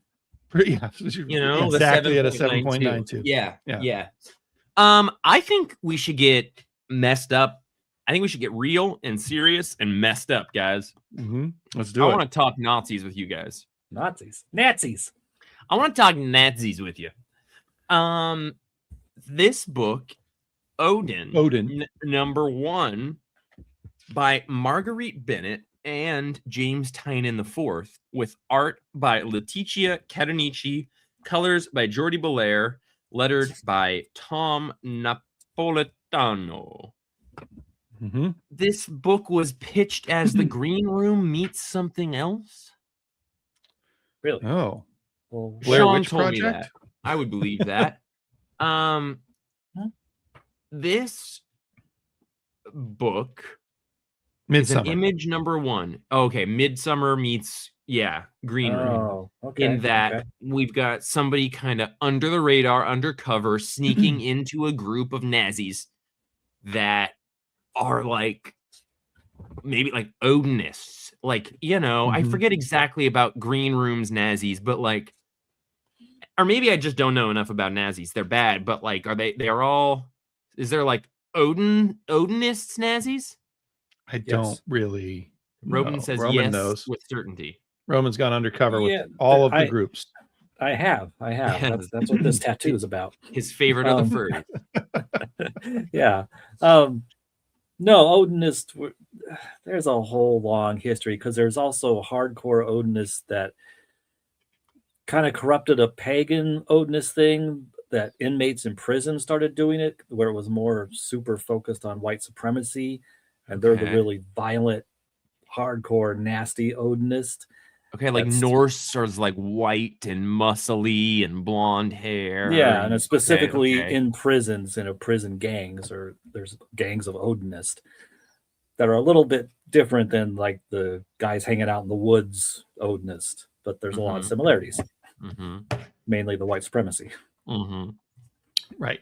Exactly at a 7.92. Yeah. I think we should get messed up. I think we should get real and serious and messed up, guys. Let's do it. I want to talk Nazis with you guys. Nazis. I want to talk Nazis with you. This book, Odin, number 1, by Marguerite Bennett and James Tynion IV, with art by Leticia Cadonici, colors by Jordi Belair, lettered by Tom Napolitano. This book was pitched as The Green Room meets something else. Really? Oh. Well, Sean told me that. I would believe that. This book is an Image number 1. Okay, Midsummer meets Green Room. In that we've got somebody kind of under the radar, undercover, sneaking into a group of Nazis that are like maybe like Odinists. Like, I forget exactly about Green Room's Nazis, but like, or maybe I just don't know enough about Nazis. They're bad, but like, is there like Odinists Nazis? I don't really know. Roman says Roman yes knows with certainty. Roman's gone undercover with all of the groups. I have. That's what this tattoo is about. His favorite of the furry. Yeah. No, Odinists, there's a whole long history because there's also hardcore Odinists that kind of corrupted a pagan Odinist thing that inmates in prison started doing it, where it was more super focused on white supremacy. And they're the really violent, hardcore, nasty Odinist. Okay, like Norse is like white and muscly and blonde hair. Yeah, and it's specifically in prisons, prison gangs, or there's gangs of Odinists that are a little bit different than like the guys hanging out in the woods Odinist, but there's a lot of similarities. Mainly the white supremacy. Right.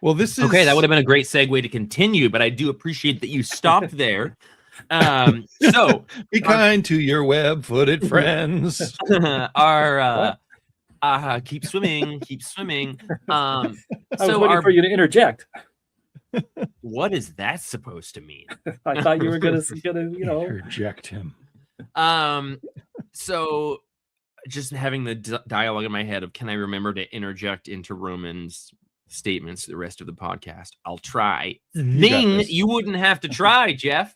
Well, this is okay. That would have been a great segue to continue, but I do appreciate that you stopped there. So be kind to your web-footed friends. Keep swimming. I was waiting for you to interject. What is that supposed to mean? I thought you were gonna Reject him. So just having the dialogue in my head of, can I remember to interject into Roman's statements the rest of the podcast? I'll try. You wouldn't have to try, Jeff.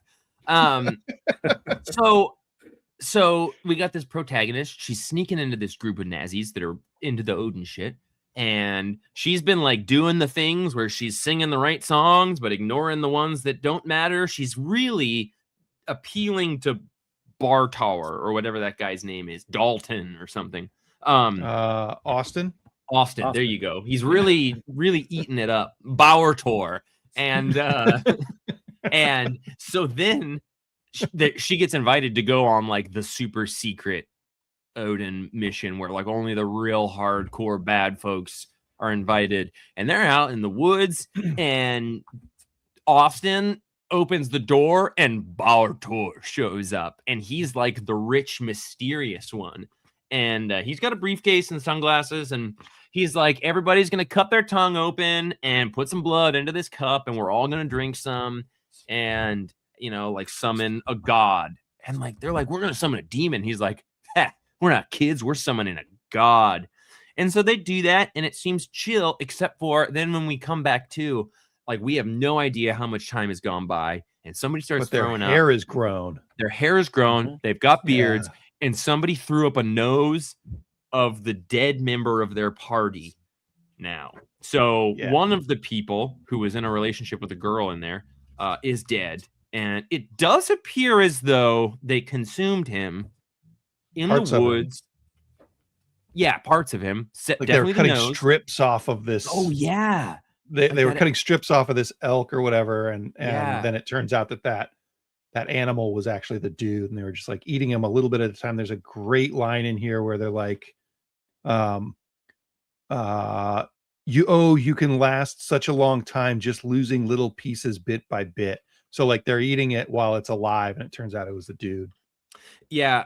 So we got this protagonist. She's sneaking into this group of Nazis that are into the Odin shit. And she's been like doing the things where she's singing the right songs, but ignoring the ones that don't matter. She's really appealing to Bartower or whatever that guy's name is, Dalton or something. Austin. There you go. He's really eating it up. Bauertor. And and so then she gets invited to go on like the super secret Odin mission where like only the real hardcore bad folks are invited, and they're out in the woods, and Austin opens the door and Bauertor shows up, and he's like the rich mysterious one, and he's got a briefcase and sunglasses, and he's like, everybody's gonna cut their tongue open and put some blood into this cup, and we're all gonna drink some, and like summon a god. And like they're like, we're gonna summon a demon. He's like, we're not kids, we're summoning a god. And so they do that, and it seems chill, except for then when we come back to, like, we have no idea how much time has gone by, and somebody starts throwing up. Their hair is grown. Their hair is grown. They've got beards, and somebody threw up a nose of the dead member of their party now. So one of the people who was in a relationship with a girl in there is dead, and it does appear as though they consumed him in the woods. Yeah, parts of him. Like they were cutting strips off of this. Oh yeah, they were cutting strips off of this elk or whatever, and then it turns out that animal was actually the dude, and they were just like eating him a little bit at a time. There's a great line in here where they're like, you can last such a long time just losing little pieces bit by bit. So like they're eating it while it's alive, and it turns out it was the dude. Yeah.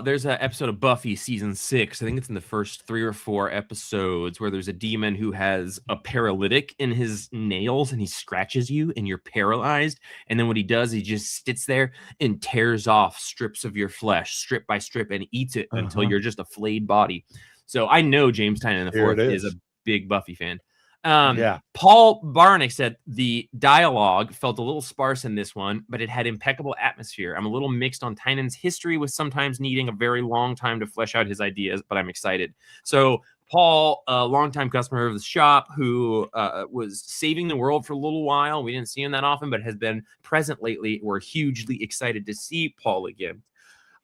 There's an episode of Buffy season 6. I think it's in the first 3 or 4 episodes where there's a demon who has a paralytic in his nails, and he scratches you and you're paralyzed. And then what he does, he just sits there and tears off strips of your flesh, strip by strip, and eats it until you're just a flayed body. So I know James Tynion IV is a big Buffy fan. Paul Barnick said the dialogue felt a little sparse in this one, but it had impeccable atmosphere. I'm a little mixed on Tynan's history, with sometimes needing a very long time to flesh out his ideas, but I'm excited. So Paul, a longtime customer of the shop who was saving the world for a little while. We didn't see him that often, but has been present lately. We're hugely excited to see Paul again.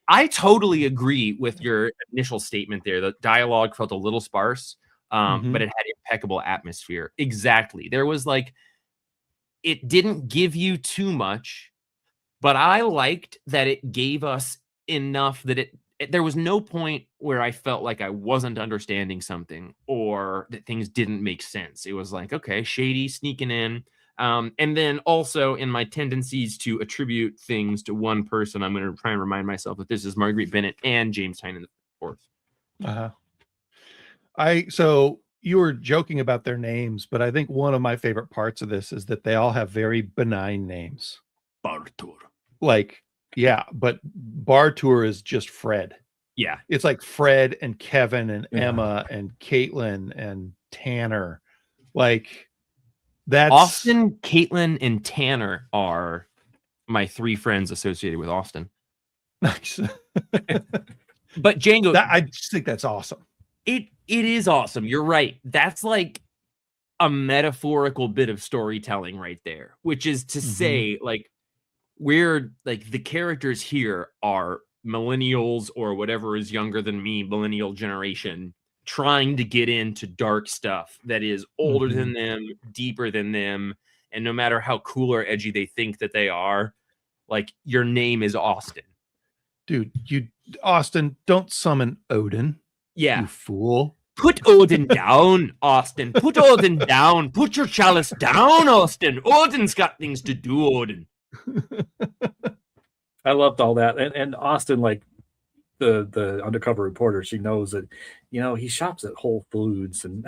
I totally agree with your initial statement there. The dialogue felt a little sparse. But it had impeccable atmosphere. Exactly. There was like, it didn't give you too much, but I liked that it gave us enough that there was no point where I felt like I wasn't understanding something or that things didn't make sense. It was like, okay, shady sneaking in. And then also in my tendencies to attribute things to one person, I'm going to try and remind myself that this is Marguerite Bennett and James Tynion IV. So you were joking about their names, but I think one of my favorite parts of this is that they all have very benign names. Bartur. Like, yeah, but Bartur is just Fred. Yeah. It's like Fred and Kevin and Emma and Caitlin and Tanner. Like, that's Austin, Caitlin, and Tanner are my 3 friends associated with Austin. Nice. But Django, I just think that's awesome. It is awesome. You're right. That's like a metaphorical bit of storytelling right there, which is to say, like, we're like, the characters here are millennials or whatever is younger than me, millennial generation, trying to get into dark stuff that is older than them, deeper than them. And no matter how cool or edgy they think that they are, like, your name is Austin. Dude, Austin, don't summon Odin. Yeah. You fool. Put Odin down, Austin. Put Odin down. Put your chalice down, Austin. Odin's got things to do, Odin. I loved all that. And Austin, like the undercover reporter, she knows that, he shops at Whole Foods, and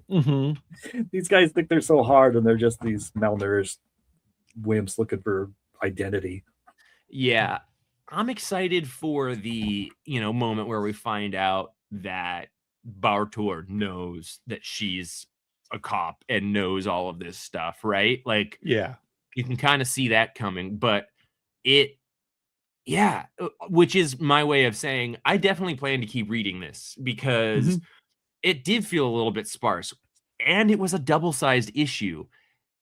These guys think they're so hard, and they're just these malnourished wimps looking for identity. Yeah, I'm excited for the moment where we find out that Bartor knows that she's a cop and knows all of this stuff, right? Like, Yeah. you can kind of see that coming, but which is my way of saying I definitely plan to keep reading this because it did feel a little bit sparse, and it was a double-sized issue,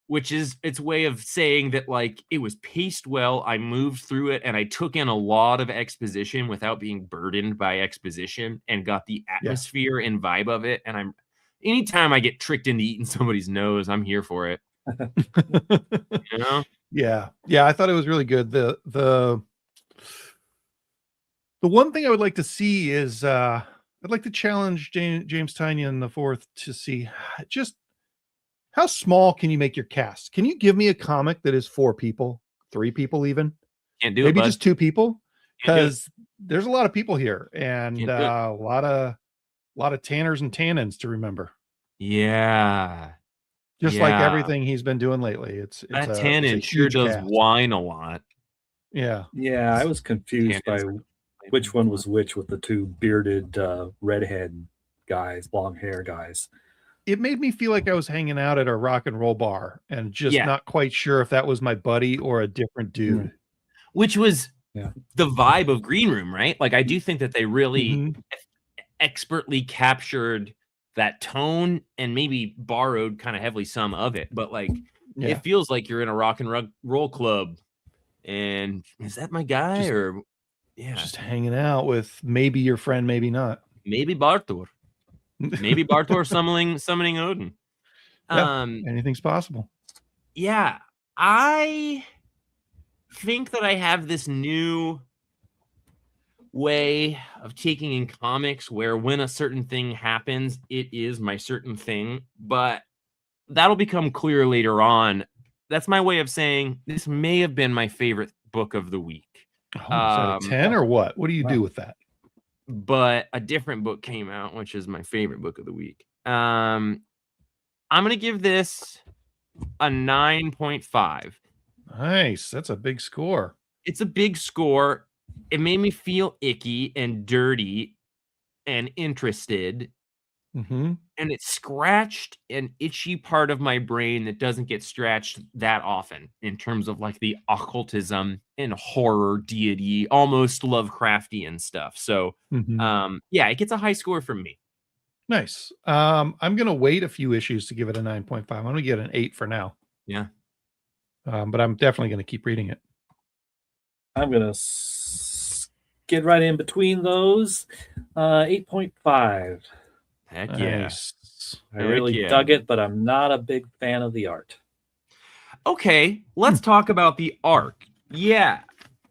which is its way of saying that, like, it was paced well. I moved through it, and I took in a lot of exposition without being burdened by exposition, and got the atmosphere and vibe of it. And anytime I get tricked into eating somebody's nose, I'm here for it. Yeah, I thought it was really good. The one thing I would like to see is I'd like to challenge James Tynion IV to see just how small can you make your cast? Can you give me a comic that is 4 people, 3 people, even? Can't do maybe it, just 2 people, because there's a lot of people here, and a lot of tanners and tannins to remember. Yeah, just like everything he's been doing lately. It's that tannin sure does cast. whine a lot. Yeah, I was confused by which one was which with the 2 bearded redhead guys, long hair guys. It made me feel like I was hanging out at a rock and roll bar and just not quite sure if that was my buddy or a different dude. Which was the vibe of Green Room, right? Like, I do think that they really expertly captured that tone and maybe borrowed kind of heavily some of it. But, like, it feels like you're in a rock and roll club. And is that my guy? Just hanging out with maybe your friend, maybe not. Maybe Bartor. Maybe Bartor summoning Odin. Anything's possible. Yeah, I think that I have this new way of taking in comics where when a certain thing happens, it is my certain thing, but that'll become clear later on. That's my way of saying this may have been my favorite book of the week. Is that a 10 or what? What do you do with that? But a different book came out, which is my favorite book of the week. I'm going to give this a 9.5. Nice. That's a big score. It's a big score. It made me feel icky and dirty and interested. And it scratched an itchy part of my brain that doesn't get scratched that often in terms of, like, the occultism and horror deity, almost Lovecraftian stuff. So, it gets a high score from me. Nice. I'm going to wait a few issues to give it a 9.5. I'm going to get an 8 for now. Yeah. But I'm definitely going to keep reading it. I'm going to get right in between those. 8.5. Heck yeah. Nice. I really dug it, but I'm not a big fan of the art. Okay, let's talk about the art. Yeah.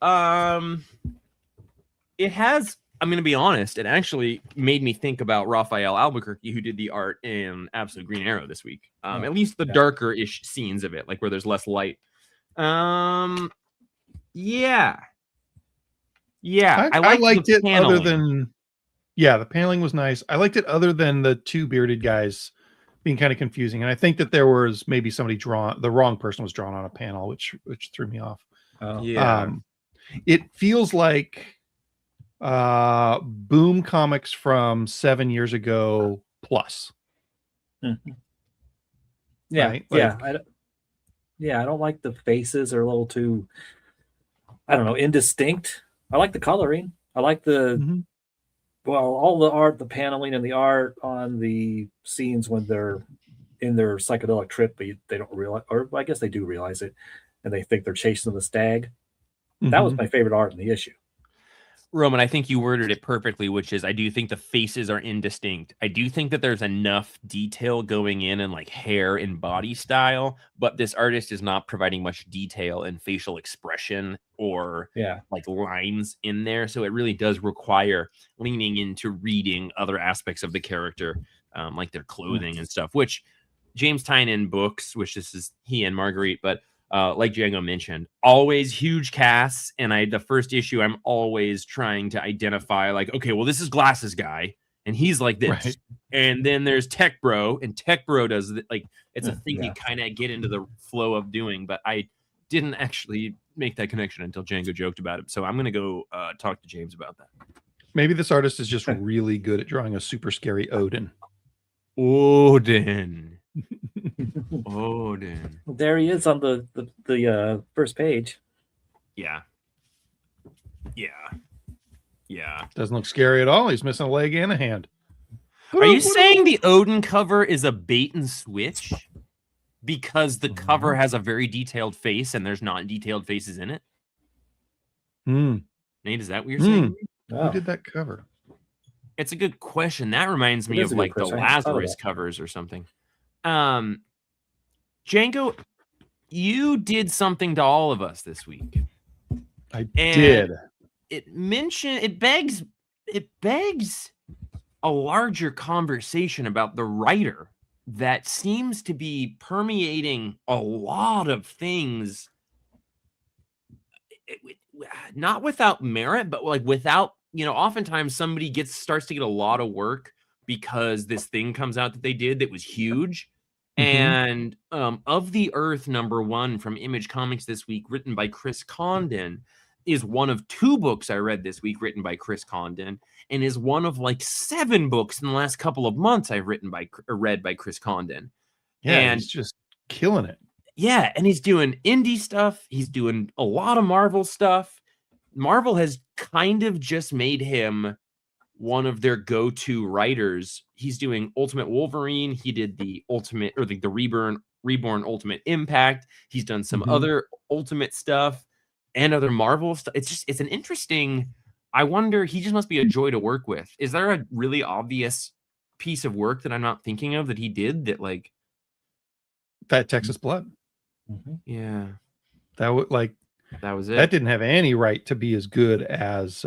It has, I'm going to be honest, it actually made me think about Raphael Albuquerque, who did the art in Absolute Green Arrow this week. At least the darker-ish scenes of it, like where there's less light. I liked it other than... Yeah, the paneling was nice. I liked it other than the 2 bearded guys being kind of confusing. And I think that there was maybe somebody the wrong person was drawn on a panel, which threw me off. It feels like Boom comics from 7 years ago plus. Right? I don't like the faces are a little too, I don't know, indistinct. I like the coloring. I like the all the art, the paneling and the art on the scenes when they're in their psychedelic trip, but they don't realize, or I guess they do realize it, and they think they're chasing the stag. That was my favorite art in the issue. Roman, I think you worded it perfectly, which is I do think the faces are indistinct. I do think that there's enough detail going in and, like, hair and body style, but this artist is not providing much detail and facial expression or like lines in there. So it really does require leaning into reading other aspects of the character, like their clothing and stuff, which James Tynion books, which this is he and Marguerite, but like Django mentioned, always huge casts. And the first issue, I'm always trying to identify, like, okay, well, this is Glasses guy, and he's like this. Right. And then there's Tech Bro, and Tech Bro does like it's a thing Yeah. you kind of get into the flow of doing, but I didn't actually make that connection until Django joked about it. So I'm gonna go talk to James about that. Maybe this artist is just really good at drawing a super scary Odin. Odin. There he is on the first page. Yeah. Doesn't look scary at all. He's missing a leg and a hand. Are you saying the Odin cover is a bait and switch because the cover has a very detailed face and there's not detailed faces in it? Nate, is that what you're saying? Who did that cover? It's a good question. That reminds me of like the Lazarus covers or something. Django, you did something to all of us this week. I did. It begs a larger conversation about the writer that seems to be permeating a lot of things, not without merit, but like without, oftentimes somebody starts to get a lot of work because this thing comes out that they did that was huge. And Of the Earth #1 from Image Comics this week, written by Chris Condon, is one of 2 books I read this week written by Chris Condon, and is one of like 7 books in the last couple of months I've read by Chris Condon. Yeah, and he's just killing it. Yeah, and he's doing indie stuff. He's doing a lot of Marvel stuff. Marvel has kind of just made him one of their go-to writers. He's doing Ultimate Wolverine. He did the Ultimate or the Reborn Ultimate Impact. He's done some other Ultimate stuff and other Marvel stuff. It's an interesting. I wonder. He just must be a joy to work with. Is there a really obvious piece of work that I'm not thinking of that he did that like Fat Texas Blood? Yeah, that was it. That didn't have any right to be as good as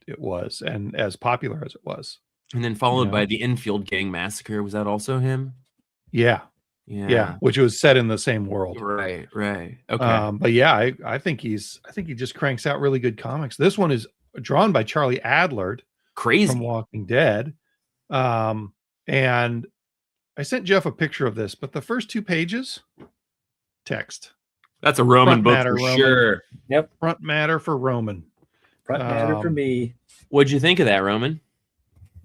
it was and as popular as it was. And then followed by the Enfield Gang Massacre. Was that also him? Yeah, which was set in the same world. Right. Okay. But yeah, I think he just cranks out really good comics. This one is drawn by Charlie Adlard, crazy, from Walking Dead. And I sent Jeff a picture of this, but the first 2 pages, text. That's a Roman book for sure. Yep. Front matter for Roman. Front matter for me. What'd you think of that, Roman?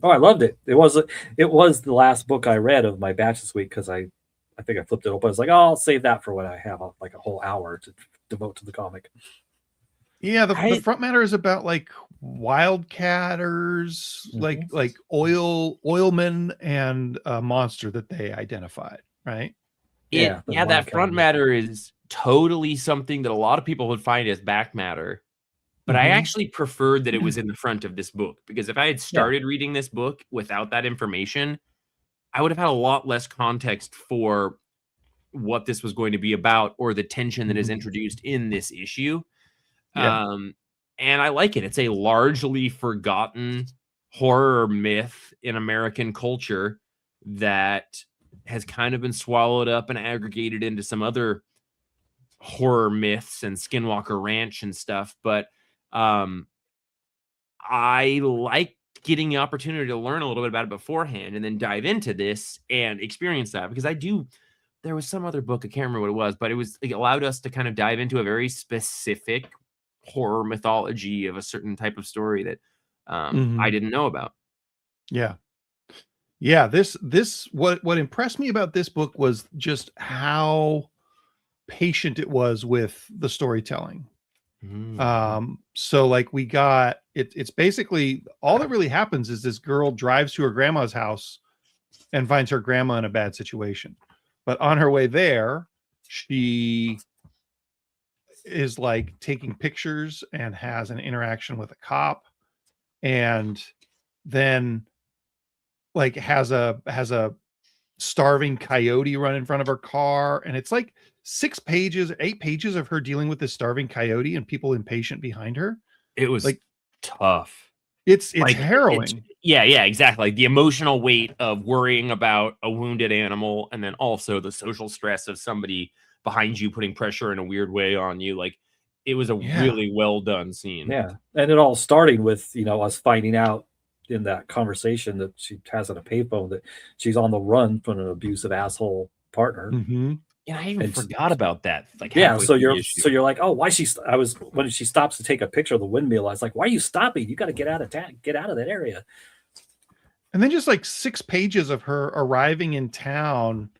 Oh, I loved it. It was the last book I read of my batch this week because I think I flipped it open. I was like, I'll save that for when I have like a whole hour to devote to the comic. Yeah, the front matter is about like wildcatters, like oilmen and a monster that they identified, right? That front matter is totally something that a lot of people would find as back matter. But I actually preferred that it was in the front of this book, because if I had started reading this book without that information, I would have had a lot less context for what this was going to be about or the tension that is introduced in this issue. And I like it. It's a largely forgotten horror myth in American culture that has kind of been swallowed up and aggregated into some other horror myths and Skinwalker Ranch and stuff. But I like getting the opportunity to learn a little bit about it beforehand and then dive into this and experience that, because there was some other book, I can't remember what it was, but it allowed us to kind of dive into a very specific horror mythology of a certain type of story that I didn't know about. Yeah. What impressed me about this book was just how patient it was with the storytelling. So like we got it's basically all that really happens is this girl drives to her grandma's house and finds her grandma in a bad situation. But on her way there, she is like taking pictures and has an interaction with a cop, and then like has a starving coyote run in front of her car, and it's like 8 pages of her dealing with this starving coyote and people impatient behind her. It was like tough. It's like, harrowing. Yeah, exactly. Like the emotional weight of worrying about a wounded animal, and then also the social stress of somebody behind you putting pressure in a weird way on you. Like it was a really well done scene. Yeah. And it all starting with, us finding out, in that conversation that she has on a payphone that she's on the run from an abusive asshole partner. Mm-hmm. Yeah, I even And forgot about that. Like yeah, halfway so through the you're issue. so you're like, oh, why I was when she stops to take a picture of the windmill, I was like, why are you stopping? You got to get out of town, get out of that area. And then just like 6 pages of her arriving in town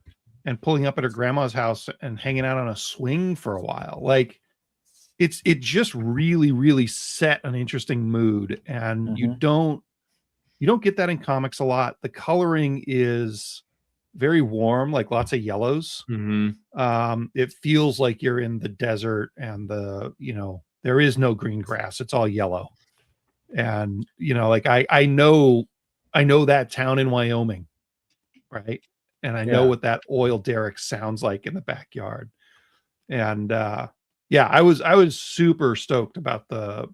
and pulling up at her grandma's house and hanging out on a swing for a while. Like it just really, really set an interesting mood. And you don't get that in comics a lot. The coloring is very warm, like lots of yellows. It feels like you're in the desert and there is no green grass. It's all yellow. And, like I know that town in Wyoming, right? And I know what that oil derrick sounds like in the backyard. And I was super stoked about the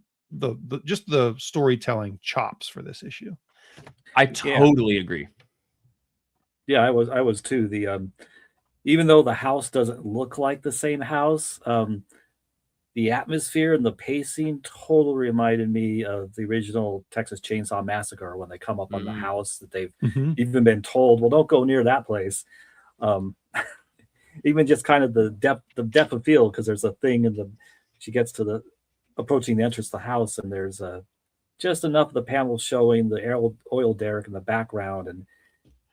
just the storytelling chops for this issue. I totally agree. Yeah, I was too. The even though the house doesn't look like the same house, the atmosphere and the pacing totally reminded me of the original Texas Chainsaw Massacre when they come up on the house that they've even been told, well, don't go near that place. Even just kind of the depth of field, because there's a thing she gets to the approaching the entrance of the house, and there's just enough of the panels showing the oil derrick in the background, and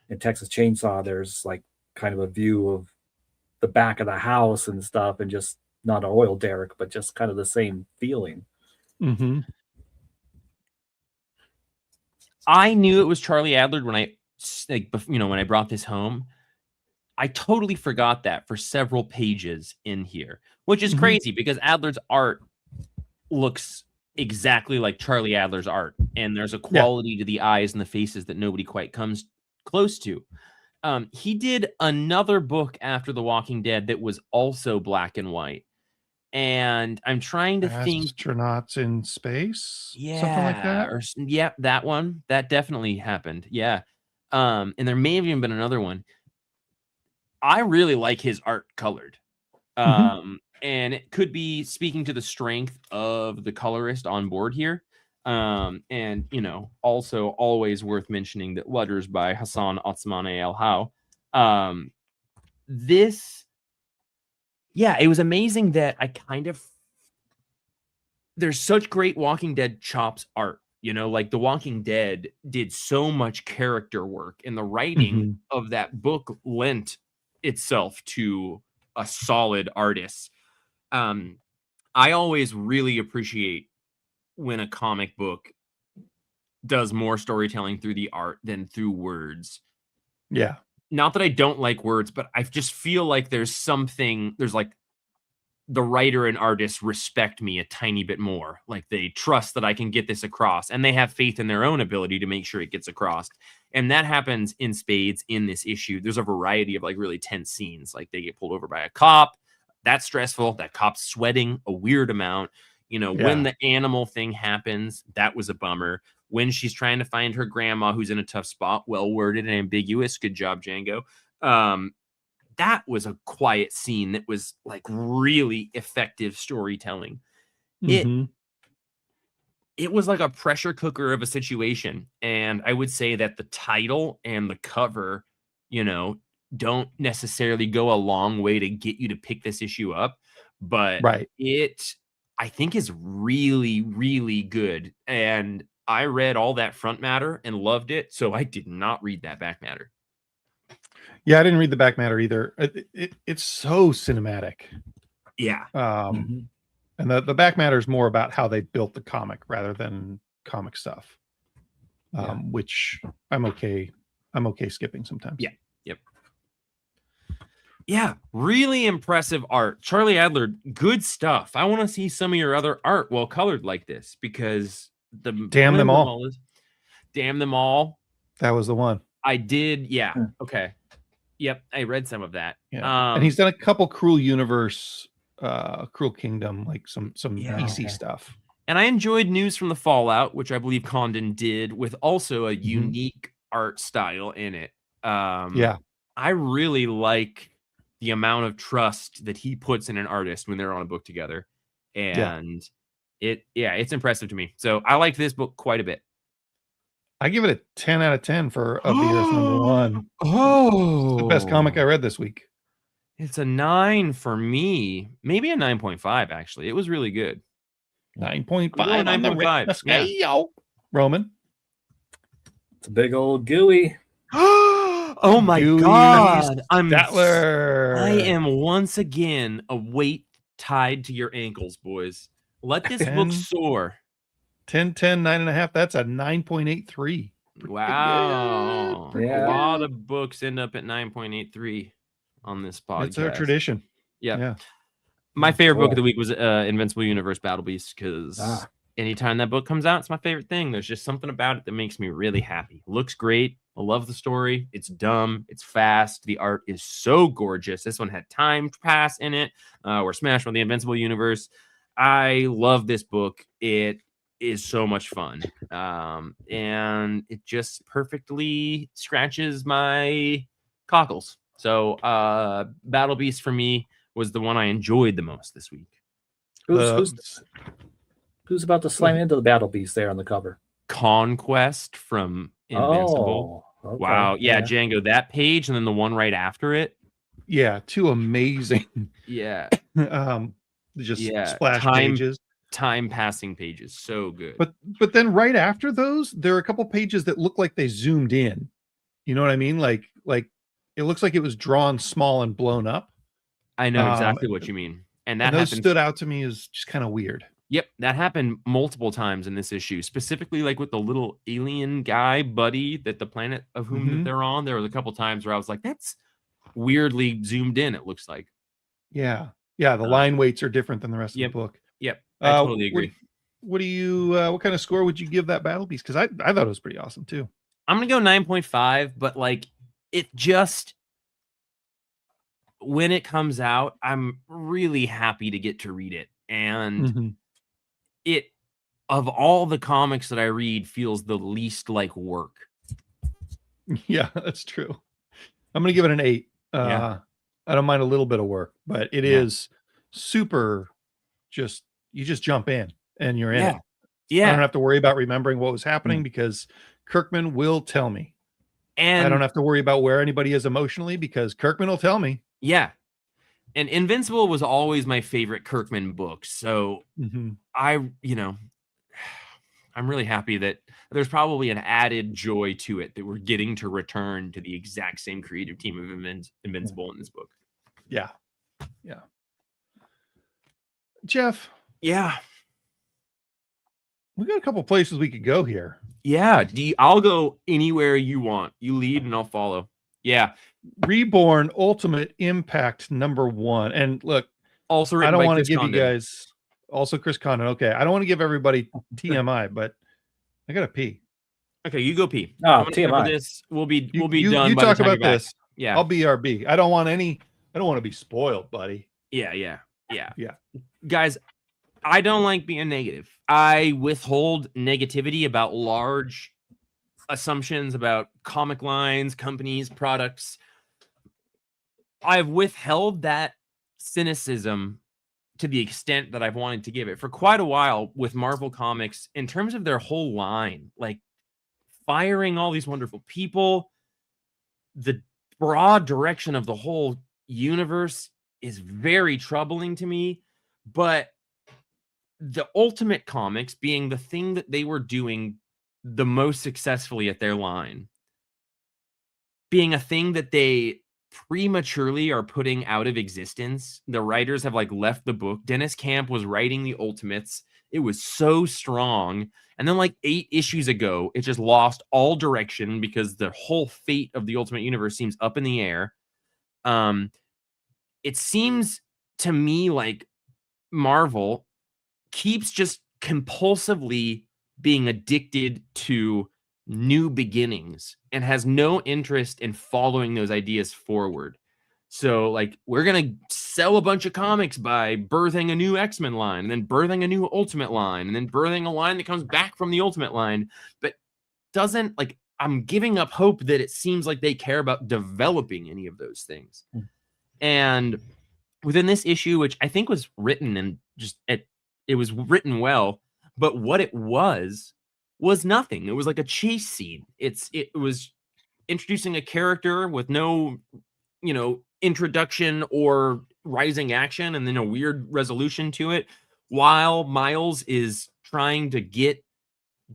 in Texas Chainsaw, there's like kind of a view of the back of the house and stuff, and just not an oil derrick, but just kind of the same feeling. I knew it was Charlie Adler when I brought this home. I totally forgot that for several pages in here, which is crazy because Adler's art looks exactly like Charlie Adler's art, and there's a quality to the eyes and the faces that nobody quite comes close to. He did another book after The Walking Dead that was also black and white, and I'm trying to think. Astronauts in space, something like that. That one that definitely happened. And there may have even been another one. I really like his art colored. And it could be speaking to the strength of the colorist on board here. And also always worth mentioning that letters by Hassan Otsmane El How. It was amazing that there's such great Walking Dead chops art. Like The Walking Dead did so much character work, and the writing of that book lent itself to a solid artist. I always really appreciate when a comic book does more storytelling through the art than through words. Yeah. Not that I don't like words, but I just feel like there's like the writer and artist respect me a tiny bit more. Like they trust that I can get this across, and they have faith in their own ability to make sure it gets across. And that happens in spades in this issue. There's a variety of like really tense scenes. Like they get pulled over by a cop. That's stressful. That cop's sweating a weird amount. When the animal thing happens, that was a bummer. When she's trying to find her grandma, who's in a tough spot, well worded and ambiguous. Good job, Django. That was a quiet scene that was like really effective storytelling. It was like a pressure cooker of a situation. And I would say that the title and the cover, don't necessarily go a long way to get you to pick this issue up, but it, I think, is really, really good. And I read all that front matter and loved it. So I did not read that back matter. Yeah, I didn't read the back matter either. It's so cinematic. Yeah. And the back matter is more about how they built the comic rather than comic stuff, which I'm okay skipping sometimes. Yeah. Yep. Yeah, really impressive art. Charlie Adler, good stuff. I want to see some of your other art well colored like this, because Damn Them All. Damn Them All. That was the one. I did. Yeah. Okay. Yep. I read some of that. Yeah. And he's done a couple Cruel Universe, Cruel Kingdom, like some DC stuff. And I enjoyed News from the Fallout, which I believe Condon did, with also a unique art style in it. I really like the amount of trust that he puts in an artist when they're on a book together. And it's impressive to me. So I like this book quite a bit. I give it a 10 out of 10 for Of the Earth #1. Oh, It's the best comic I read this week. It's a 9 for me. Maybe a 9.5, actually. It was really good. 9.5 on the 9.5. scale. Roman. It's a big old gooey. Oh my Gooey God. I Statler. am once again a weight tied to your ankles, boys. Let this book 10. soar. 10, 10, 9.5. That's a 9.83. Wow. Pretty A good. lot of books end up at 9.83 on this podcast. It's our tradition. Yeah. My favorite book of Cool. the week was Invincible Universe Battle Beast, because anytime that book comes out, it's my favorite thing. There's just something about it that makes me really happy. Looks great. I love the story. It's dumb. It's fast. The art is so gorgeous. This one had time pass in it. We're smashed with the Invincible Universe. I love this book. It is so much fun. And it just perfectly scratches my cockles. So Battle Beast for me was the one I enjoyed the most this week. Who's about to slam into the Battle Beast there on the cover? Conquest from Invincible. Oh, okay. Wow. Yeah, Django, that page and then the one right after it. Yeah, two amazing. Yeah. Just splash pages. Time passing pages. So good. But then right after those, there are a couple pages that look like they zoomed in. You know what I mean? Like it looks like it was drawn small and blown up. I know exactly what you mean. And that those stood out to me as just kind of weird. Yep, that happened multiple times in this issue, specifically like with the little alien guy buddy that the planet of whom they're on. There was a couple times where I was like, that's weirdly zoomed in, it looks like. Yeah. The line weights are different than the rest of the book. Yep, I totally agree. What do you what kind of score would you give that Battle Beast? Because I thought it was pretty awesome too. I'm gonna go 9.5, but like it just, when it comes out, I'm really happy to get to read it. And it, of all the comics that I read, feels the least like work. Yeah, that's true. I'm gonna give it an 8. I don't mind a little bit of work, but it is super you just jump in and you're in it. I don't have to worry about remembering what was happening because Kirkman will tell me. And I don't have to worry about where anybody is emotionally because Kirkman will tell me. Yeah. And Invincible was always my favorite Kirkman book. So I'm really happy that there's probably an added joy to it that we're getting to return to the exact same creative team of Invincible in this book. Yeah. Jeff. Yeah. We got a couple places we could go here. Yeah. I'll go anywhere you want. You lead and I'll follow. Yeah. Reborn Ultimate Impact #1. And look, also I don't want to give you guys also Chris Condon. Okay. I don't want to give everybody TMI, but I gotta pee. Okay, you go pee. No, TMI. This we'll be done. You talk about this. Yeah. I'll BRB. I don't want to be spoiled, buddy. Yeah. Guys, I don't like being negative. I withhold negativity about large assumptions about comic lines, companies, products. I've withheld that cynicism to the extent that I've wanted to give it for quite a while with Marvel Comics in terms of their whole line, like firing all these wonderful people. The broad direction of the whole universe is very troubling to me, but the Ultimate Comics being the thing that they were doing the most successfully at their line, being a thing that they prematurely are putting out of existence. The writers have like left the book. Dennis Camp was writing the Ultimates. It was so strong. And then like 8 issues ago, it just lost all direction because the whole fate of the Ultimate Universe seems up in the air. It seems to me like Marvel keeps just compulsively being addicted to new beginnings and has no interest in following those ideas forward. So like, we're going to sell a bunch of comics by birthing a new X-Men line and then birthing a new Ultimate line and then birthing a line that comes back from the Ultimate line, but doesn't like, I'm giving up hope that it seems like they care about developing any of those things. And within this issue, which I think was written and just it was written well, but what it was was nothing. It was like a chase scene. It was introducing a character with no, introduction or rising action, and then a weird resolution to it, while Miles is trying to get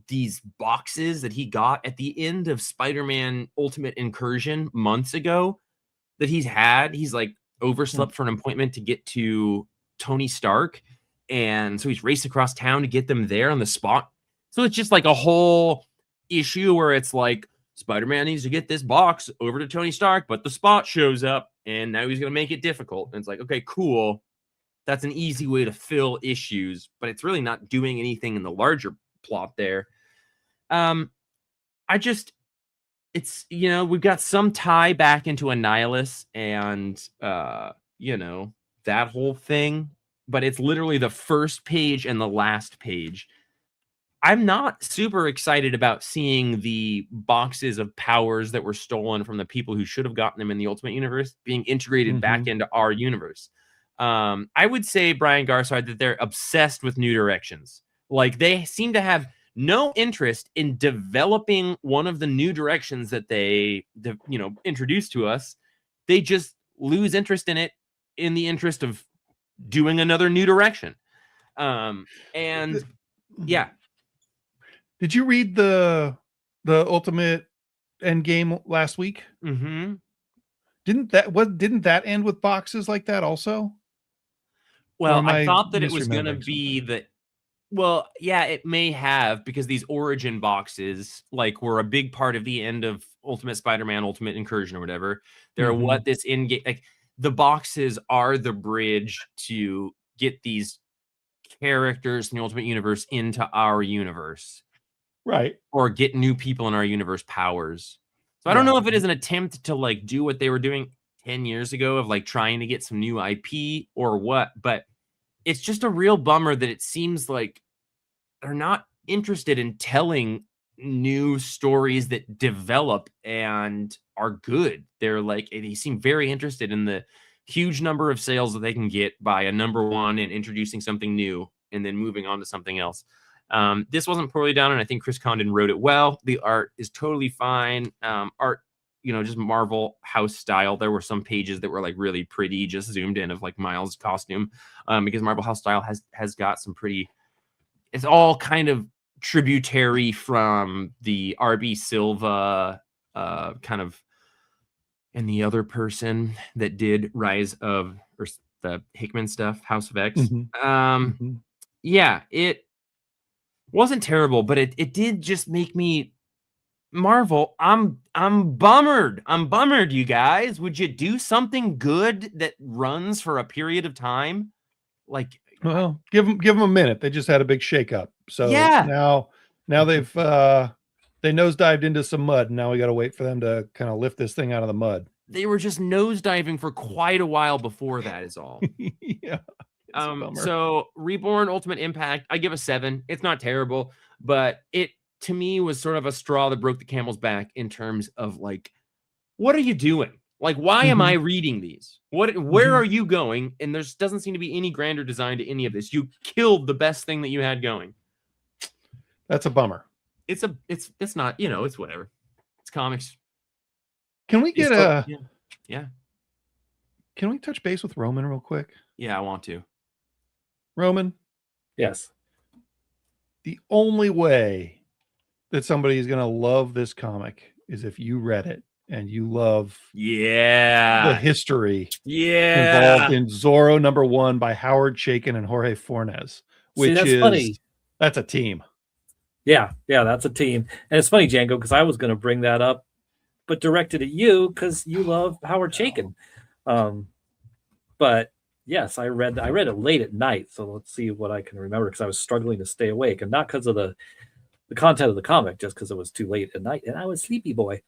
these boxes that he got at the end of Spider-Man Ultimate Incursion months ago that he's like overslept for an appointment to get to Tony Stark, and so he's raced across town to get them there on the spot. So it's just like a whole issue where it's like Spider-Man needs to get this box over to Tony Stark, but the Spot shows up and now he's going to make it difficult. And it's like, okay, cool. That's an easy way to fill issues, but it's really not doing anything in the larger plot there. It's, we've got some tie back into Annihilus and, that whole thing, but it's literally the first page and the last page. I'm not super excited about seeing the boxes of powers that were stolen from the people who should have gotten them in the Ultimate Universe being integrated back into our universe. I would say, Brian Garside, that they're obsessed with new directions. Like, they seem to have no interest in developing one of the new directions that they, introduced to us. They just lose interest in it in the interest of doing another new direction. And yeah. Did you read the Ultimate Endgame last week? Mm-hmm. Didn't that end with boxes like that also? Well, I thought that it was going to be that. Well, yeah, it may have, because these origin boxes were a big part of the end of Ultimate Spider-Man, Ultimate Incursion, or whatever. They're what this in-game, the boxes are the bridge to get these characters in the Ultimate Universe into our universe. Right. Or get new people in our universe powers. So I don't know if it is an attempt to do what they were doing 10 years ago of trying to get some new IP or what, but it's just a real bummer that it seems like they're not interested in telling new stories that develop and are good. They seem very interested in the huge number of sales that they can get by a number one and introducing something new and then moving on to something else. This wasn't poorly done, and I think Chris Condon wrote it well. The art is totally fine. Art, just Marvel house style. There were some pages that were really pretty, just zoomed in of Miles' costume, because Marvel house style has got some pretty. It's all kind of tributary from the RB Silva kind of, and the other person that did Rise of, or the Hickman stuff, House of X. Yeah, it wasn't terrible, but it did just make me, Marvel, I'm bummered. I'm bummered, you guys. Would you do something good that runs for a period of time? Well, give them a minute. They just had a big shakeup. So yeah. Now they've they nosedived into some mud, and now we got to wait for them to kind of lift this thing out of the mud. They were just nosediving for quite a while before that is all. Yeah. So Reborn Ultimate Impact, I give a 7. It's not terrible, but it to me was sort of a straw that broke the camel's back in terms of what are you doing? Why am I reading these? Where are you going? And there doesn't seem to be any grander design to any of this. You killed the best thing that you had going. That's a bummer. It's not, it's whatever. It's comics. Can we get yeah. Can we touch base with Roman real quick? Yeah, I want to. Roman? Yes. The only way that somebody is going to love this comic is if you read it and you love the history involved in Zorro #1 by Howard Chaykin and Jorge Fornes, which funny. That's a team. Yeah, that's a team. And it's funny, Django, because I was going to bring that up, but directed at you because you love Howard Chaykin. But yes, I read it late at night, so let's see what I can remember, because I was struggling to stay awake, and not because of the content of the comic, just because it was too late at night and I was sleepy boy.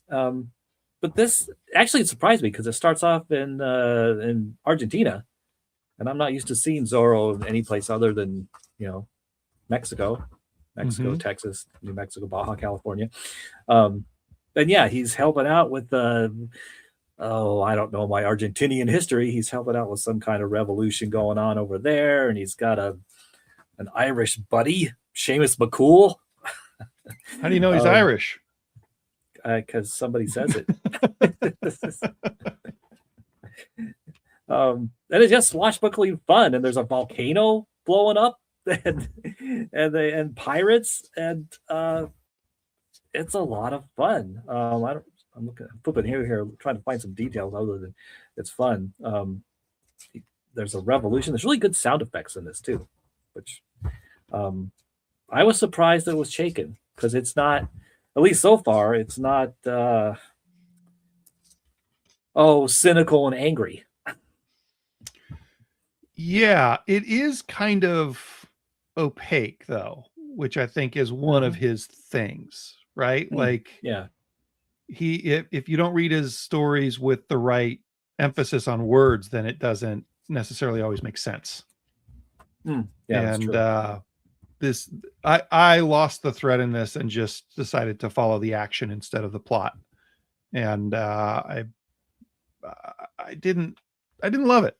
But this actually surprised me because it starts off in Argentina, and I'm not used to seeing Zorro any place other than Mexico, Texas, New Mexico, Baja California. And yeah, he's helping out with I don't know my Argentinian history. He's helping out with some kind of revolution going on over there, and he's got an Irish buddy, Seamus McCool. How do you know he's Irish? Because somebody says it. And it's just swashbuckling fun, and there's a volcano blowing up, and pirates, and it's a lot of fun. I'm flipping here, trying to find some details other than it's fun. There's a revolution. There's really good sound effects in this too, which I was surprised that it was shaken, because it's not, at least so far, it's not cynical and angry. Yeah, it is kind of opaque though, which I think is one of his things, right? Like, yeah, if you don't read his stories with the right emphasis on words, then it doesn't necessarily always make sense. Yeah, and I lost the thread in this and just decided to follow the action instead of the plot, and I didn't love it.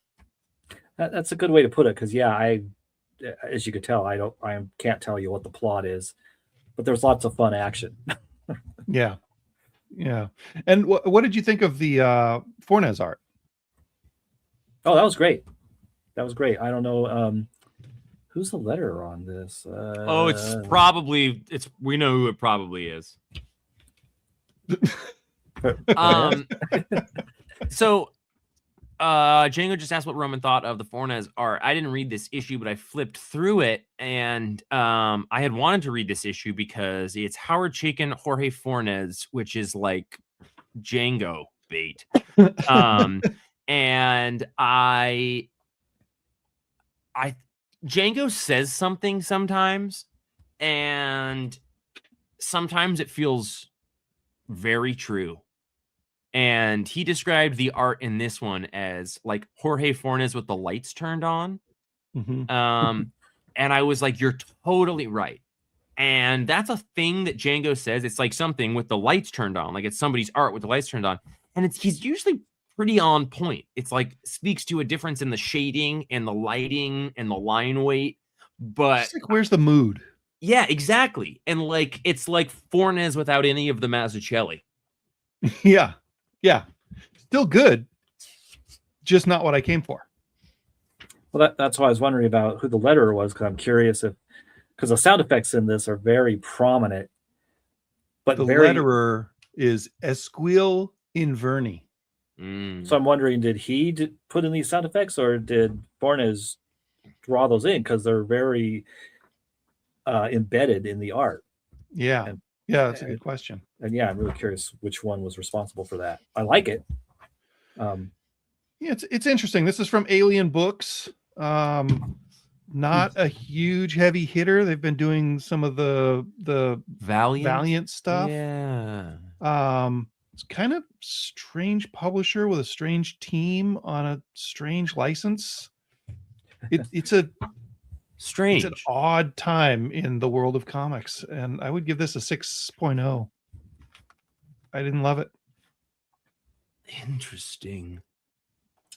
That's a good way to put it, because as you could tell, I can't tell you what the plot is, but there's lots of fun action. Yeah. And what did you think of the Fornes art? Oh, that was great. I don't know who's the letterer on this. We know who it probably is. So Django just asked what Roman thought of the Fornes art. I didn't read this issue, but I flipped through it, and I had wanted to read this issue because it's Howard Chaykin, Jorge Fornes, which is like Django bait. And Django says something sometimes, and sometimes it feels very true. And he described the art in this one as like Jorge Fornes with the lights turned on. And I was like, you're totally right. And that's a thing that Django says. It's like something with the lights turned on, like it's somebody's art with the lights turned on. And he's usually pretty on point. It's like speaks to a difference in the shading and the lighting and the line weight. But like, where's the mood? Yeah, exactly. And like it's like Fornes without any of the Mazzucchelli. Yeah. Still good. Just not what I came for. Well, that's why I was wondering about who the letterer was, because I'm curious because the sound effects in this are very prominent. But the letterer is Esquil Inverni. So I'm wondering, did he put in these sound effects, or did Fornes draw those in? Because they're very embedded in the art. Yeah. That's a good question. And I'm really curious which one was responsible for that. I like it. It's interesting. This is from Alien Books. Not a huge heavy hitter. They've been doing some of the Valiant stuff. Yeah. It's kind of strange publisher with a strange team on a strange license. It's an odd time in the world of comics, and I would give this a 6.0. I didn't love it. Interesting.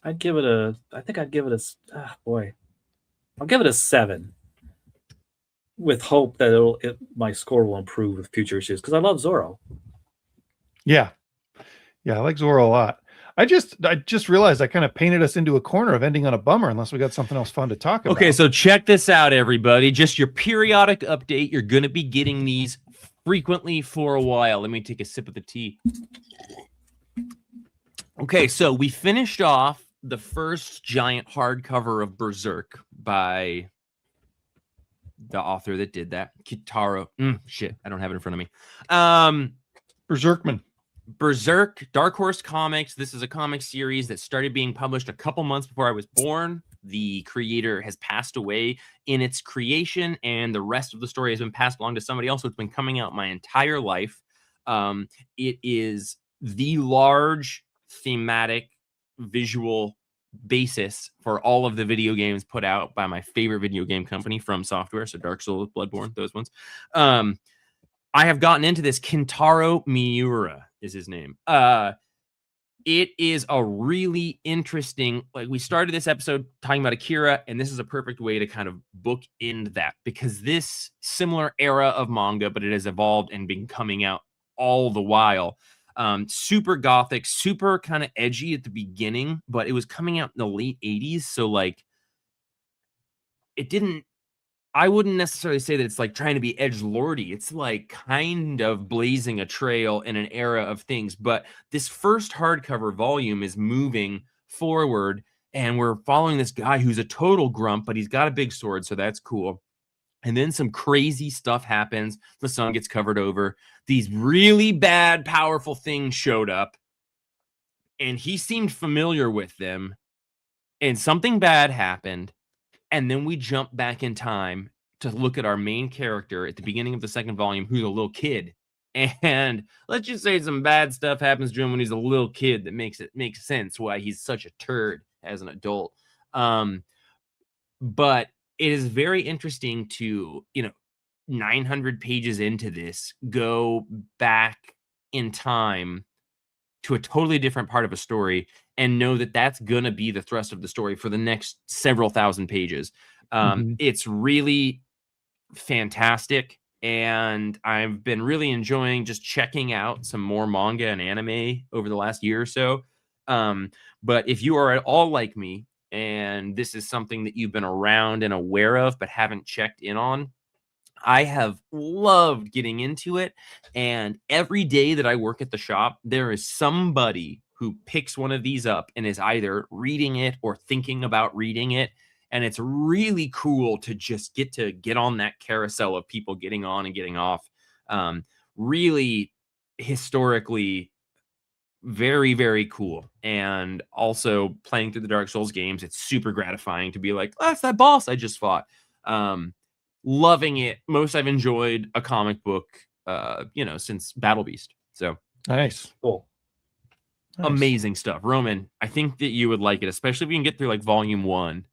I'll give it a 7, with hope that my score will improve with future issues, because I love Zorro. Yeah, I like Zorro a lot. I just realized I kind of painted us into a corner of ending on a bummer unless we got something else fun to talk about. Okay, so check this out, everybody. Just your periodic update. You're going to be getting these frequently for a while. Let me take a sip of the tea. Okay, so we finished off the first giant hardcover of Berserk by the author that did that, Kitaro. I don't have it in front of me. Berserk, Dark Horse Comics. This is a comic series that started being published a couple months before I was born. The creator has passed away in its creation, and the rest of the story has been passed along to somebody else. So it's been coming out my entire life. It is the large thematic visual basis for all of the video games put out by my favorite video game company, From Software. So Dark Souls, Bloodborne, those ones. I have gotten into this. Kentaro Miura is his name. it is a really interesting, like, we started this episode talking about Akira, and this is a perfect way to kind of bookend that, because this similar era of manga, but it has evolved and been coming out all the while. Super gothic, super kind of edgy at the beginning, but it was coming out in the late 80s. So like I wouldn't necessarily say that it's like trying to be edgelordy. It's like kind of blazing a trail in an era of things. But this first hardcover volume is moving forward, and we're following this guy who's a total grump, but he's got a big sword, so that's cool. And then some crazy stuff happens. The sun gets covered over. These really bad, powerful things showed up, and he seemed familiar with them. And something bad happened. And then we jump back in time to look at our main character at the beginning of the second volume, who's a little kid. And let's just say some bad stuff happens to him when he's a little kid that makes sense why he's such a turd as an adult. But it is very interesting to, 900 pages into this, go back in time to a totally different part of a story and know that that's going to be the thrust of the story for the next several thousand pages. It's really fantastic. And I've been really enjoying just checking out some more manga and anime over the last year or so. But if you are at all like me, and this is something that you've been around and aware of, but haven't checked in on, I have loved getting into it. And every day that I work at the shop, there is somebody who picks one of these up and is either reading it or thinking about reading it. And it's really cool to just get on that carousel of people getting on and getting off. Really historically very, very cool. And also playing through the Dark Souls games, it's super gratifying to be like, oh, that's that boss I just fought. Loving it. Most I've enjoyed a comic book, since Battle Beast. So nice. Cool. Nice. Amazing stuff. Roman, I think that you would like it, especially if you can get through like volume 1.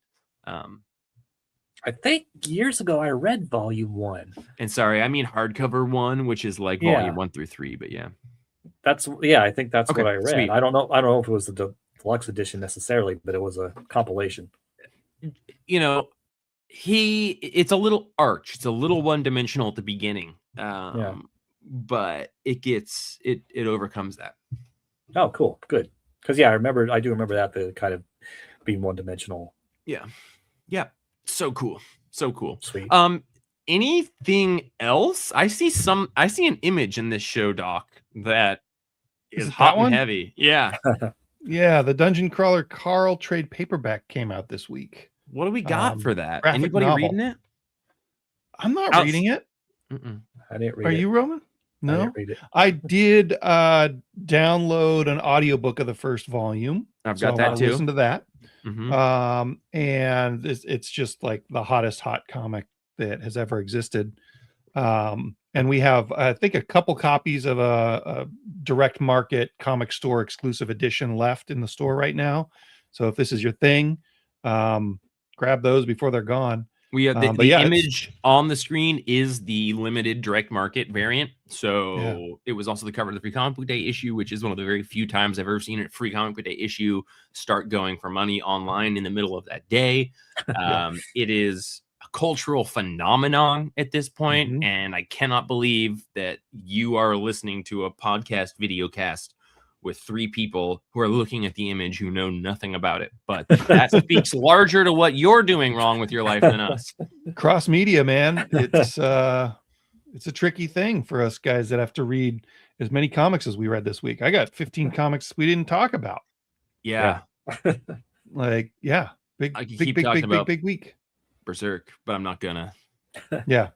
I think years ago I read volume 1. And sorry, I mean hardcover 1, which is like volume 1 through 3, but yeah. I think that's Okay, what I read. sweet. I don't know if it was the deluxe edition necessarily, but it was a compilation. It's a little arch. It's a little one-dimensional at the beginning. But it overcomes that. Oh, cool. Good. Because I do remember that, the kind of being one-dimensional. Yeah. Yeah. So cool. So cool. Sweet. Anything else? I see an image in this show doc that is that hot one? and heavy. Yeah. Yeah, the Dungeon Crawler Carl trade paperback came out this week. What do we got for that? graphic Anybody novel. reading it? I'm not reading it. Mm-mm. I didn't read it. Are you, Roman? I No. didn't read it. I did download an audiobook of the first volume. I've got that I'll too. Listen to that. Mhm. And it's just like the hottest hot comic that has ever existed. And we have, I think, a couple copies of a direct market comic store exclusive edition left in the store right now. So if this is your thing, grab those before they're gone. We have the image on the screen is the limited direct market variant. So it was also the cover of the Free Comic Book Day issue, which is one of the very few times I've ever seen a Free Comic Book Day issue start going for money online in the middle of that day. It is a cultural phenomenon at this point, and I cannot believe that you are listening to a podcast video cast with 3 people who are looking at the image who know nothing about it. But that speaks larger to what you're doing wrong with your life than us. Cross media, man. It's a tricky thing for us guys that have to read as many comics as we read this week. I got 15 comics we didn't talk about. Yeah. Big week. Berserk, but I'm not gonna. Yeah.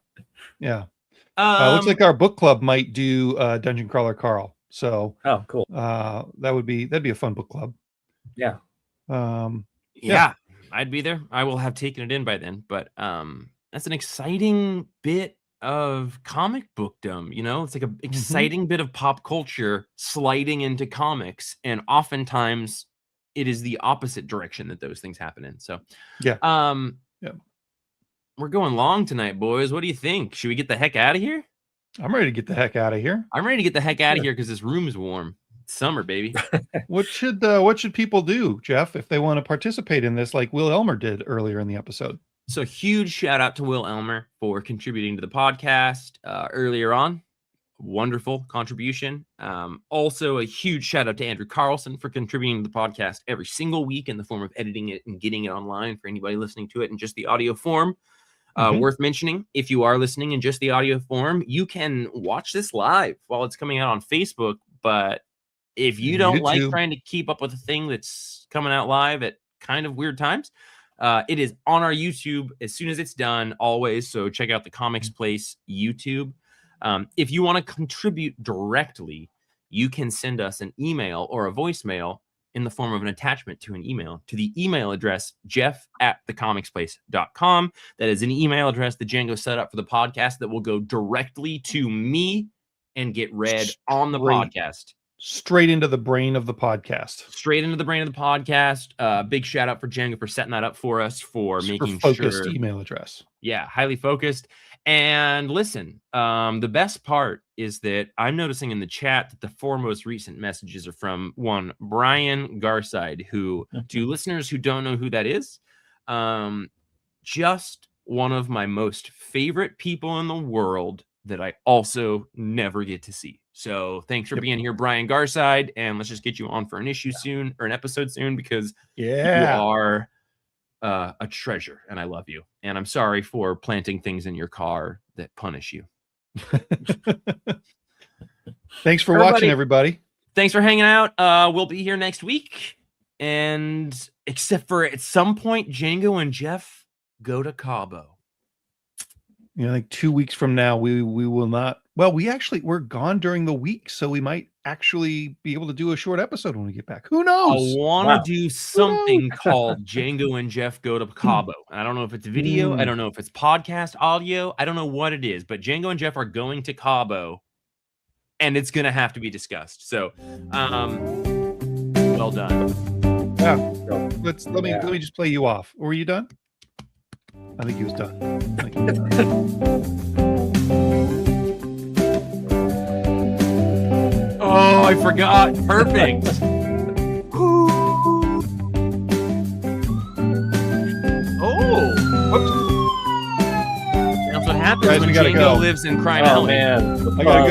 Looks like our book club might do Dungeon Crawler Carl. So cool. that'd be a fun book club. Yeah. I'd be there. I will have taken it in by then. But that's an exciting bit of comic bookdom. It's like an exciting bit of pop culture sliding into comics, and oftentimes it is the opposite direction that those things happen in. So we're going long tonight, boys. What do you think? Should we get the heck out of here? I'm ready to get the heck out of here. I'm ready to get the heck out of here because this room is warm. Summer, baby. What should people do, Jeff, if they want to participate in this like Will Elmer did earlier in the episode? So huge shout out to Will Elmer for contributing to the podcast earlier on. Wonderful contribution. Also a huge shout out to Andrew Carlson for contributing to the podcast every single week in the form of editing it and getting it online for anybody listening to it in just the audio form. Worth mentioning, if you are listening in just the audio form, you can watch this live while it's coming out on Facebook. But if you don't like trying to keep up with a thing that's coming out live at kind of weird times, it is on our YouTube as soon as it's done, always. So check out the Comics Place YouTube. If you want to contribute directly, you can send us an email or a voicemail in the form of an attachment to an email to the email address jeff@thecomicsplace.com. That is an email address that Django set up for the podcast that will go directly to me and get read on the podcast. Straight into the brain of the podcast. Straight into the brain of the podcast. Big shout out for Django for setting that up for us, for making focused email address. Yeah, highly focused. And listen, the best part is that I'm noticing in the chat that the four most recent messages are from one Brian Garside, who, to listeners who don't know who that is, just one of my most favorite people in the world that I also never get to see. So thanks for being here, Brian Garside, and let's just get you on for an issue soon, or an episode soon, because you are a treasure, and I love you. And I'm sorry for planting things in your car that punish you. Thanks for watching, everybody. Thanks for hanging out. We'll be here next week, and except for at some point, Django and Jeff go to Cabo. Like 2 weeks from now, we will not. Well, we're gone during the week, so we might actually be able to do a short episode when we get back. Who knows? I want to do something called Django and Jeff Go to Cabo. I don't know if it's video. I don't know if it's podcast audio. I don't know what it is, but Django and Jeff are going to Cabo, and it's going to have to be discussed. So, well done. Yeah. Let me just play you off. Were you done? I think he was done. Oh, I forgot. Perfect. That's what happens when Django lives in Crime Alley. Man. I gotta go.